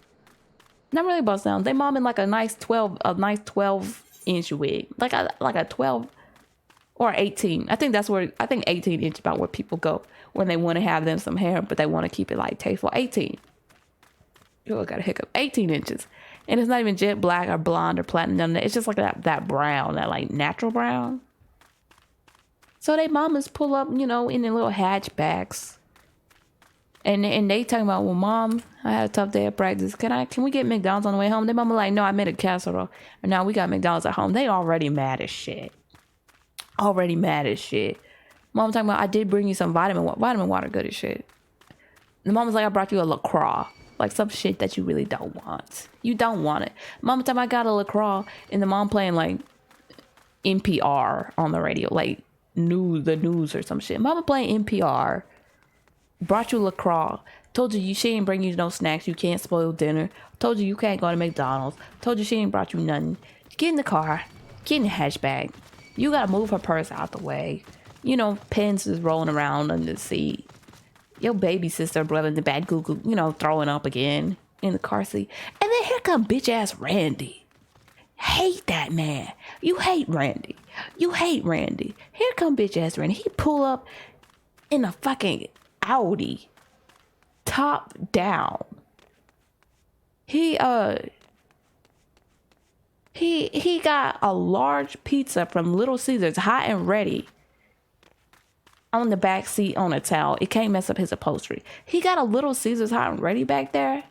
Not really a bust down. They mom in like a nice 12-inch wig. Like a 12 or 18. I think 18 inch about where people go when they want to have them some hair, but they want to keep it like tasteful. 18. You got a hiccup. 18 inches. And it's not even jet black or blonde or platinum. It's just like that brown, that like natural brown. So they mamas pull up, in their little hatchbacks. And they talking about, well, Mom, I had a tough day at practice. Can we get McDonald's on the way home? Their mama like, no, I made a casserole. And now we got McDonald's at home. They already mad as shit. Mom talking about, I did bring you some vitamin water, good as shit. The mom was like, I brought you a LaCroix. Like some shit that you really don't want. You don't want it. Mama time I got a LaCroix, and the mom playing like NPR on the radio, like the news or some shit. Mama playing NPR. Brought you LaCroix. Told you she ain't bring you no snacks. You can't spoil dinner. Told you can't go to McDonald's. Told you she ain't brought you nothing. Get in the car. Get in the hatchback. You gotta move her purse out the way. Pens is rolling around under the seat. Your baby sister, brother in the back, throwing up again in the car seat. And then here come bitch ass Randy. Hate that man. You hate Randy. Here come bitch ass Randy. He pull up in a fucking Audi, top down. He got a large pizza from Little Caesars, hot and ready, on the back seat on a towel. It can't mess up his upholstery. He got a Little Caesars hot and ready back there.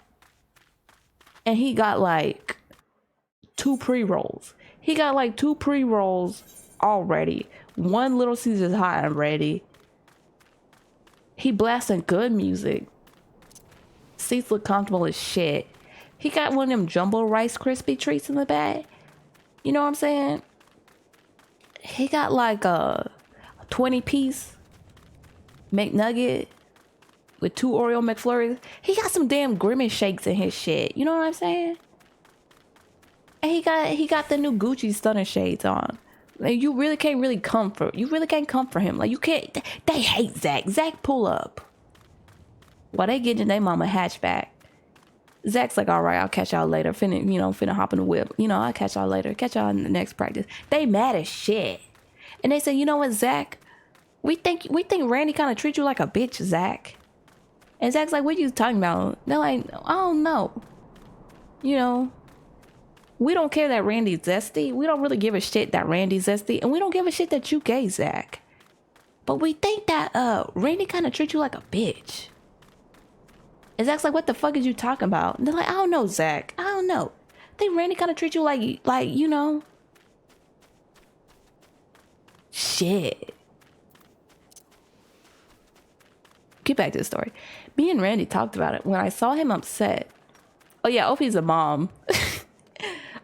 And he got like 2 pre-rolls. Already. 1 Little Caesars hot and ready. He blasting good music. Seats look comfortable as shit. He got one of them jumbo Rice Krispie treats in the bag. You know what I'm saying? He got like a 20-piece McNugget with 2 Oreo McFlurries. He got some damn Grimace shakes in his shit. You know what I'm saying? And he got the new Gucci stunner shades on. Like, you really can't comfort him. Like, you can't. They hate Zach. Zach pull up while they get in their mama hatchback. Zach's like, all right, I'll catch y'all later. Finna hop in the whip. I'll catch y'all later. Catch y'all in the next practice. They mad as shit. And they say, you know what, Zach? We think Randy kind of treats you like a bitch, Zach. And Zach's like, what are you talking about? They're like, I don't know. We don't care that Randy's zesty. We don't really give a shit that Randy's zesty. And we don't give a shit that you gay, Zach. But we think that Randy kind of treats you like a bitch. And Zach's like, what the fuck is you talking about? And they're like, I don't know, Zach. I don't know. I think Randy kind of treats you like, shit. Get back to the story. Me and Randy talked about it. When I saw him upset. Oh yeah, Opie's a mom.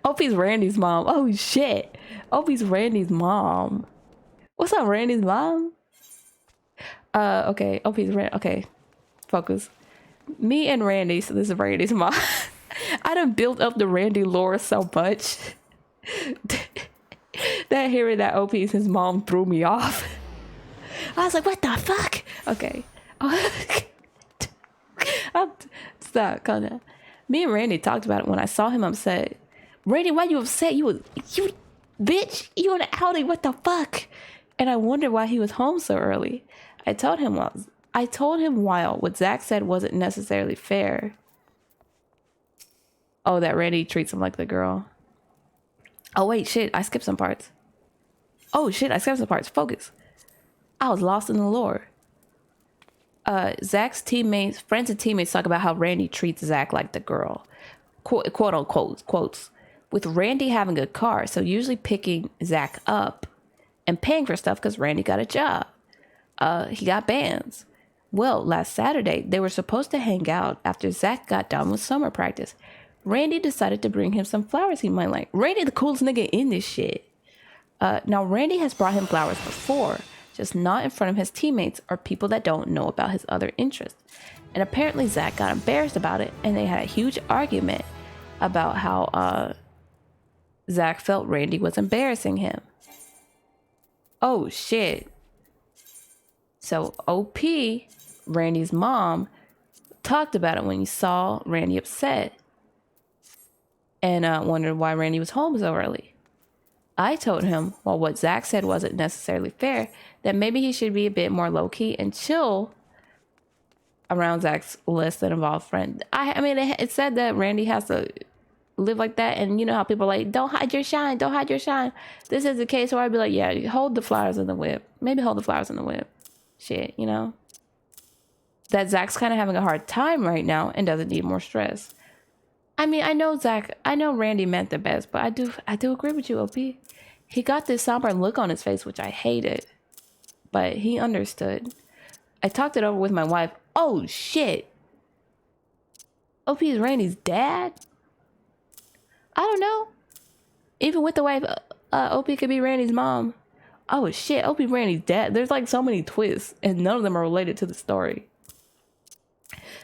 Opie's Randy's mom. Oh shit. Opie's Randy's mom. What's up, Randy's mom? Okay. Okay. Focus. Me and Randy, so this is Randy's mom. I done built up the Randy lore so much that hearing that OP is his mom threw me off. I was like, what the fuck? Okay. Stop, calm down. Me and Randy talked about it when I saw him upset. Randy, why you upset? You bitch, you in the Audi, what the fuck? And I wondered why he was home so early. I told him while what Zach said wasn't necessarily fair. Oh, that Randy treats him like the girl. Oh wait, shit, I skipped some parts. Focus. I was lost in the lore. Zach's friends and teammates talk about how Randy treats Zach like the girl. Quote unquote, quotes. With Randy having a car, so usually picking Zach up and paying for stuff because Randy got a job. He got bands. Well, last Saturday, they were supposed to hang out after Zach got done with summer practice. Randy decided to bring him some flowers he might like. Randy, the coolest nigga in this shit. Now, Randy has brought him flowers before, just not in front of his teammates or people that don't know about his other interests. And apparently, Zach got embarrassed about it, and they had a huge argument about how Zach felt Randy was embarrassing him. Oh, shit. So, OP, Randy's mom, talked about it when he saw Randy upset and wondered why Randy was home so early. I told him, while what Zach said wasn't necessarily fair, that maybe he should be a bit more low-key and chill around Zach's less than involved friend. I mean, it said that Randy has to live like that, and you know how people are like, don't hide your shine, don't hide your shine. This is the case where I'd be like, yeah, hold the flowers in the whip. Maybe hold the flowers in the whip. Shit, you know? That Zach's kind of having a hard time right now and doesn't need more stress. I mean, I know Randy meant the best, but I do agree with you, OP. He got this somber look on his face, which I hated, but he understood. I talked it over with my wife. Oh, shit. OP is Randy's dad? I don't know. Even with the wife, OP could be Randy's mom. Oh, shit. OP Randy's dad. There's like so many twists, and none of them are related to the story.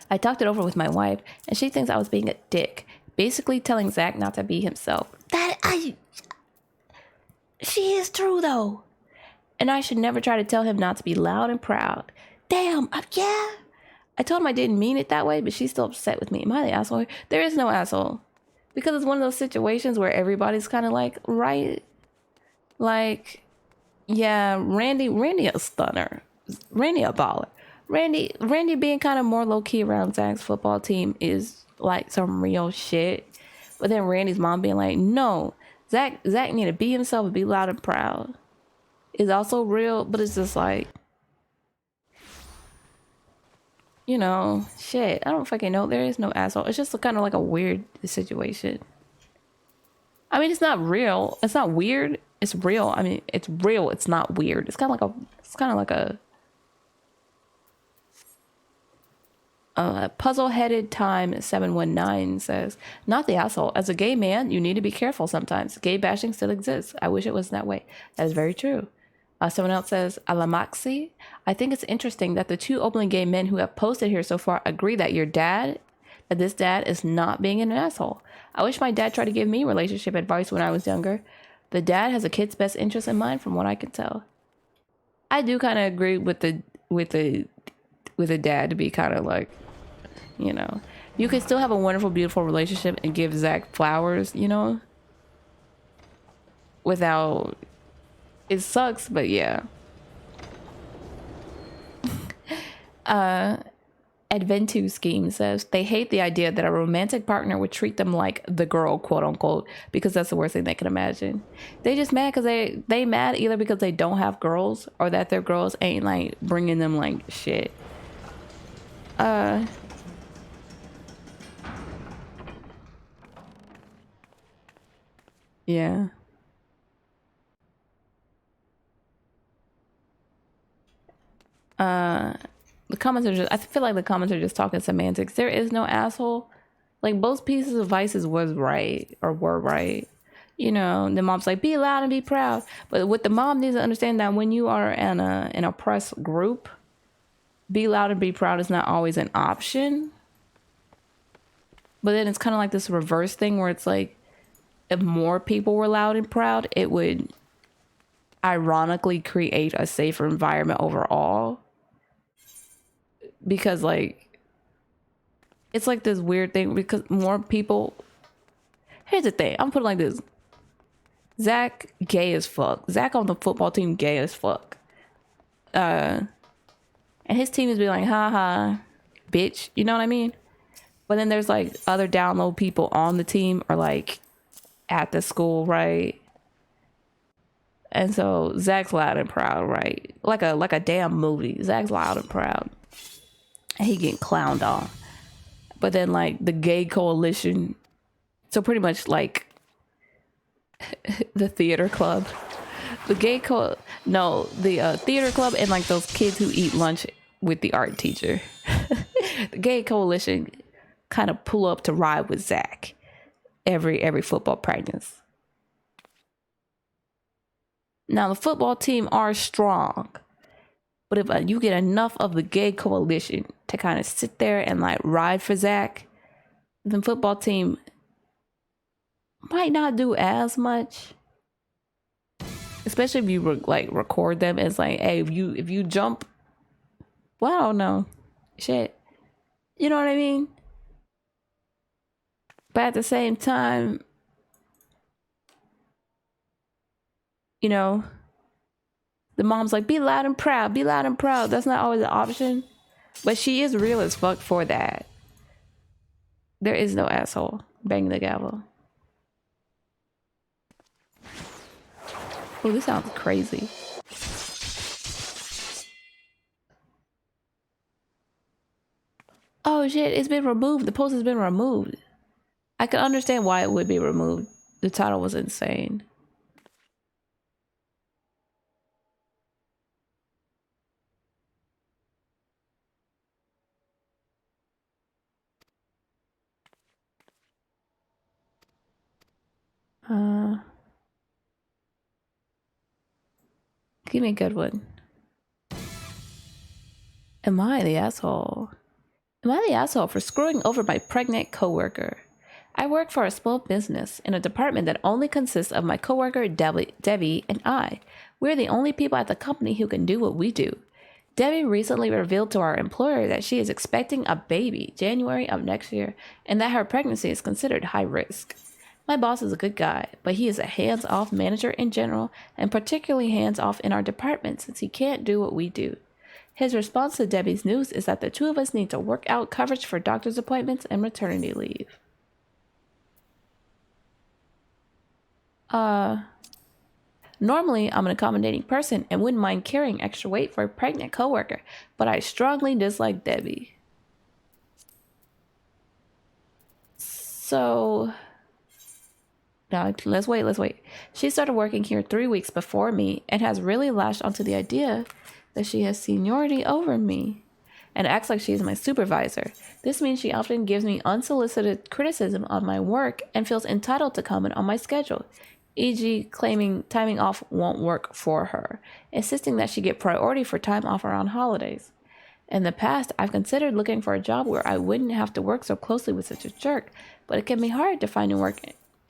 I talked it over with my wife, and she thinks I was being a dick, basically telling Zach not to be himself. She is true, though. And I should never try to tell him not to be loud and proud. Damn, yeah. I told him I didn't mean it that way, but she's still upset with me. Am I the asshole? There is no asshole. Because it's one of those situations where everybody's kind of like, right? Like, yeah, Randy a stunner. Randy a baller. Randy being kind of more low-key around Zach's football team is like some real shit. But then Randy's mom being like, no, Zach need to be himself and be loud and proud is also real, but it's just like, you know, shit. I don't fucking know. There is no asshole. It's just kind of like a weird situation. I mean, it's not real. It's not weird. It's real. I mean, it's real. It's not weird. It's kind of like a puzzle-headed time 719 says, not the asshole. As a gay man, you need to be careful sometimes. Gay bashing still exists. I wish it wasn't that way. That is very true. Someone else says, Alamaxi, I think it's interesting that the two openly gay men who have posted here so far agree that this dad is not being an asshole. I wish my dad tried to give me relationship advice when I was younger. The dad has a kid's best interest in mind from what I can tell. I do kind of agree with the dad to be kind of like, you know, you could still have a wonderful, beautiful relationship and give Zach flowers, you know, without, it sucks, but yeah. Adventu Scheme says they hate the idea that a romantic partner would treat them like the girl, quote unquote, because that's the worst thing they can imagine. They just mad because they mad either because they don't have girls or that their girls ain't like bringing them like shit. Yeah. The comments are just, I feel like the comments are just talking semantics. There is no asshole. Like, both pieces of advices were right. You know, the mom's like, be loud and be proud. But what the mom needs to understand that when you are in an oppressed group, be loud and be proud is not always an option. But then it's kind of like this reverse thing where it's like, if more people were loud and proud, it would ironically create a safer environment overall. Because like, it's like this weird thing because more people, here's the thing, I'm putting it like this. Zach gay as fuck. Zach on the football team gay as fuck. And his team is be like, haha, bitch, you know what I mean? But then there's like other down low people on the team or like at the school, right? And so Zach's loud and proud, right? Like a damn movie. Zach's loud and proud. And he getting clowned on. But then like the gay coalition, so pretty much like the theater club, the theater club and like those kids who eat lunch with the art teacher. The gay coalition kind of pull up to ride with Zach every football practice. Now the football team are strong, but if you get enough of the gay coalition to kind of sit there and like ride for Zach, the football team might not do as much. Especially if you like record them as like, hey, if you jump, well, I don't know, shit, you know what I mean? But at the same time, you know, the mom's like, be loud and proud, be loud and proud. That's not always an option, but she is real as fuck for that. There is no asshole. Bang the gavel. Oh, this sounds crazy. Oh shit, it's been removed. The post has been removed. I can understand why it would be removed. The title was insane. Give me a good one. Am I the asshole? Am I the asshole for screwing over my pregnant coworker? I work for a small business in a department that only consists of my coworker Debbie and I. We're the only people at the company who can do what we do. Debbie recently revealed to our employer that she is expecting a baby January of next year and that her pregnancy is considered high risk. My boss is a good guy, but he is a hands-off manager in general and particularly hands-off in our department since he can't do what we do. His response to Debbie's news is that the two of us need to work out coverage for doctor's appointments and maternity leave. Normally, I'm an accommodating person and wouldn't mind carrying extra weight for a pregnant coworker, but I strongly dislike Debbie. So, now let's wait. She started working here 3 weeks before me and has really latched onto the idea that she has seniority over me and acts like she is my supervisor. This means she often gives me unsolicited criticism on my work and feels entitled to comment on my schedule, e.g. claiming timing off won't work for her, insisting that she get priority for time off around holidays. In the past, I've considered looking for a job where I wouldn't have to work so closely with such a jerk, but it can be hard to find work.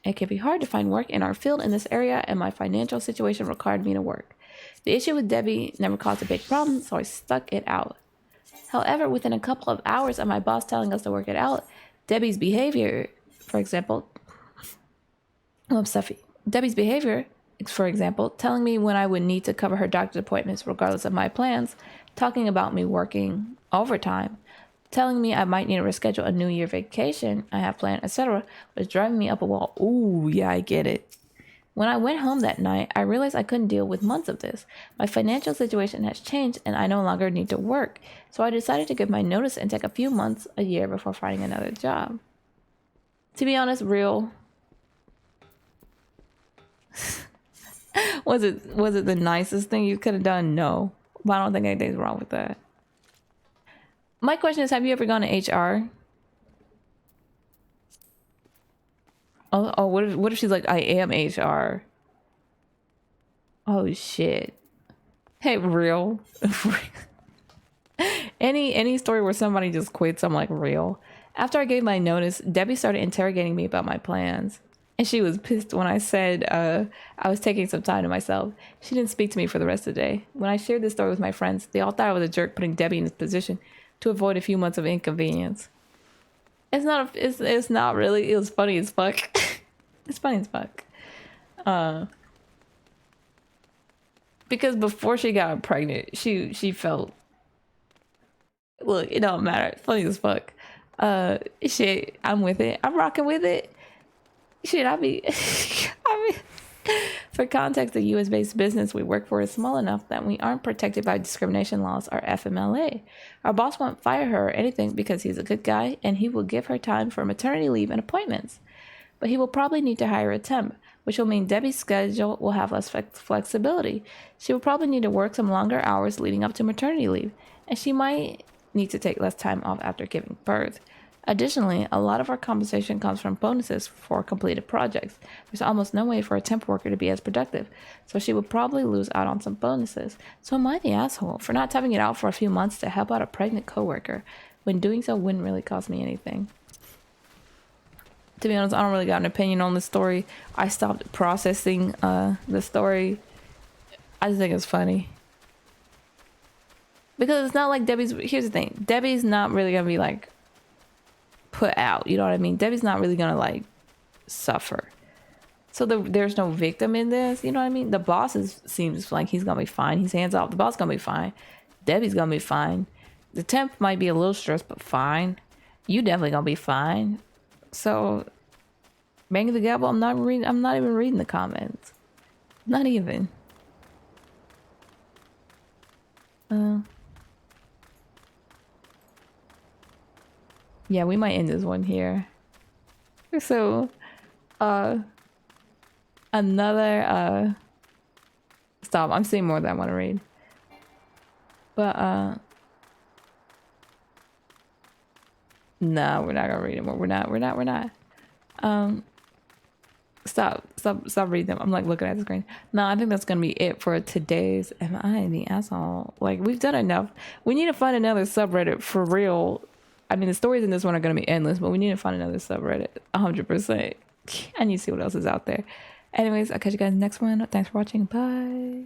It can be hard to find work in our field in this area, and my financial situation required me to work. The issue with Debbie never caused a big problem, so I stuck it out. However, within a couple of hours of my boss telling us to work it out, Debbie's behavior, for example, telling me when I would need to cover her doctor's appointments regardless of my plans, talking about me working overtime, telling me I might need to reschedule a New Year vacation I have planned, etc., was driving me up a wall. Ooh, yeah, I get it. When I went home that night, I realized I couldn't deal with months of this. My financial situation has changed and I no longer need to work, so I decided to give my notice and take a few months, a year before finding another job. To be honest, real. Was it the nicest thing you could have done? No. But I don't think anything's wrong with that. My question is, have you ever gone to HR? Oh, what if she's like, I am HR? Oh shit. Hey, real. Any story where somebody just quits, I'm like, real. After I gave my notice, Debbie started interrogating me about my plans. And she was pissed when I said I was taking some time to myself. She didn't speak to me for the rest of the day. When I shared this story with my friends, they all thought I was a jerk putting Debbie in this position to avoid a few months of inconvenience. It's not really. It was funny as fuck. It's funny as fuck. Because before she got pregnant, she felt. Look, it don't matter. It's funny as fuck. Shit, I'm with it. I'm rocking with it. Shit, I mean, for context, the U.S.-based business we work for is small enough that we aren't protected by discrimination laws or FMLA. Our boss won't fire her or anything because he's a good guy and he will give her time for maternity leave and appointments. But he will probably need to hire a temp, which will mean Debbie's schedule will have less flexibility. She will probably need to work some longer hours leading up to maternity leave, and she might need to take less time off after giving birth. Additionally, a lot of our compensation comes from bonuses for completed projects. There's almost no way for a temp worker to be as productive, so she would probably lose out on some bonuses. So am I the asshole for not tapping it out for a few months to help out a pregnant coworker, when doing so wouldn't really cost me anything? To be honest, I don't really got an opinion on the story. I stopped processing the story. I just think it's funny. Because it's not like Debbie's... Here's the thing. Debbie's not really going to be, like, put out. You know what I mean? Debbie's not really going to, like, suffer. So there's no victim in this. You know what I mean? The boss seems like he's going to be fine. He's hands off. The boss going to be fine. Debbie's going to be fine. The temp might be a little stressed, but fine. You definitely going to be fine. So, banging the gavel, I'm not even reading the comments. Not even. Yeah, we might end this one here. So, another, stop, I'm seeing more that I want to read. But, no, we're not gonna read it more. We're not. Stop reading them. I'm like looking at the screen. No, I think that's gonna be it for today's Am I the Asshole? Like, we've done enough. We need to find another subreddit for real. I mean, the stories in this one are gonna be endless, but we need to find another subreddit. 100%. I need to see what else is out there. Anyways, I'll catch you guys in the next one. Thanks for watching. Bye.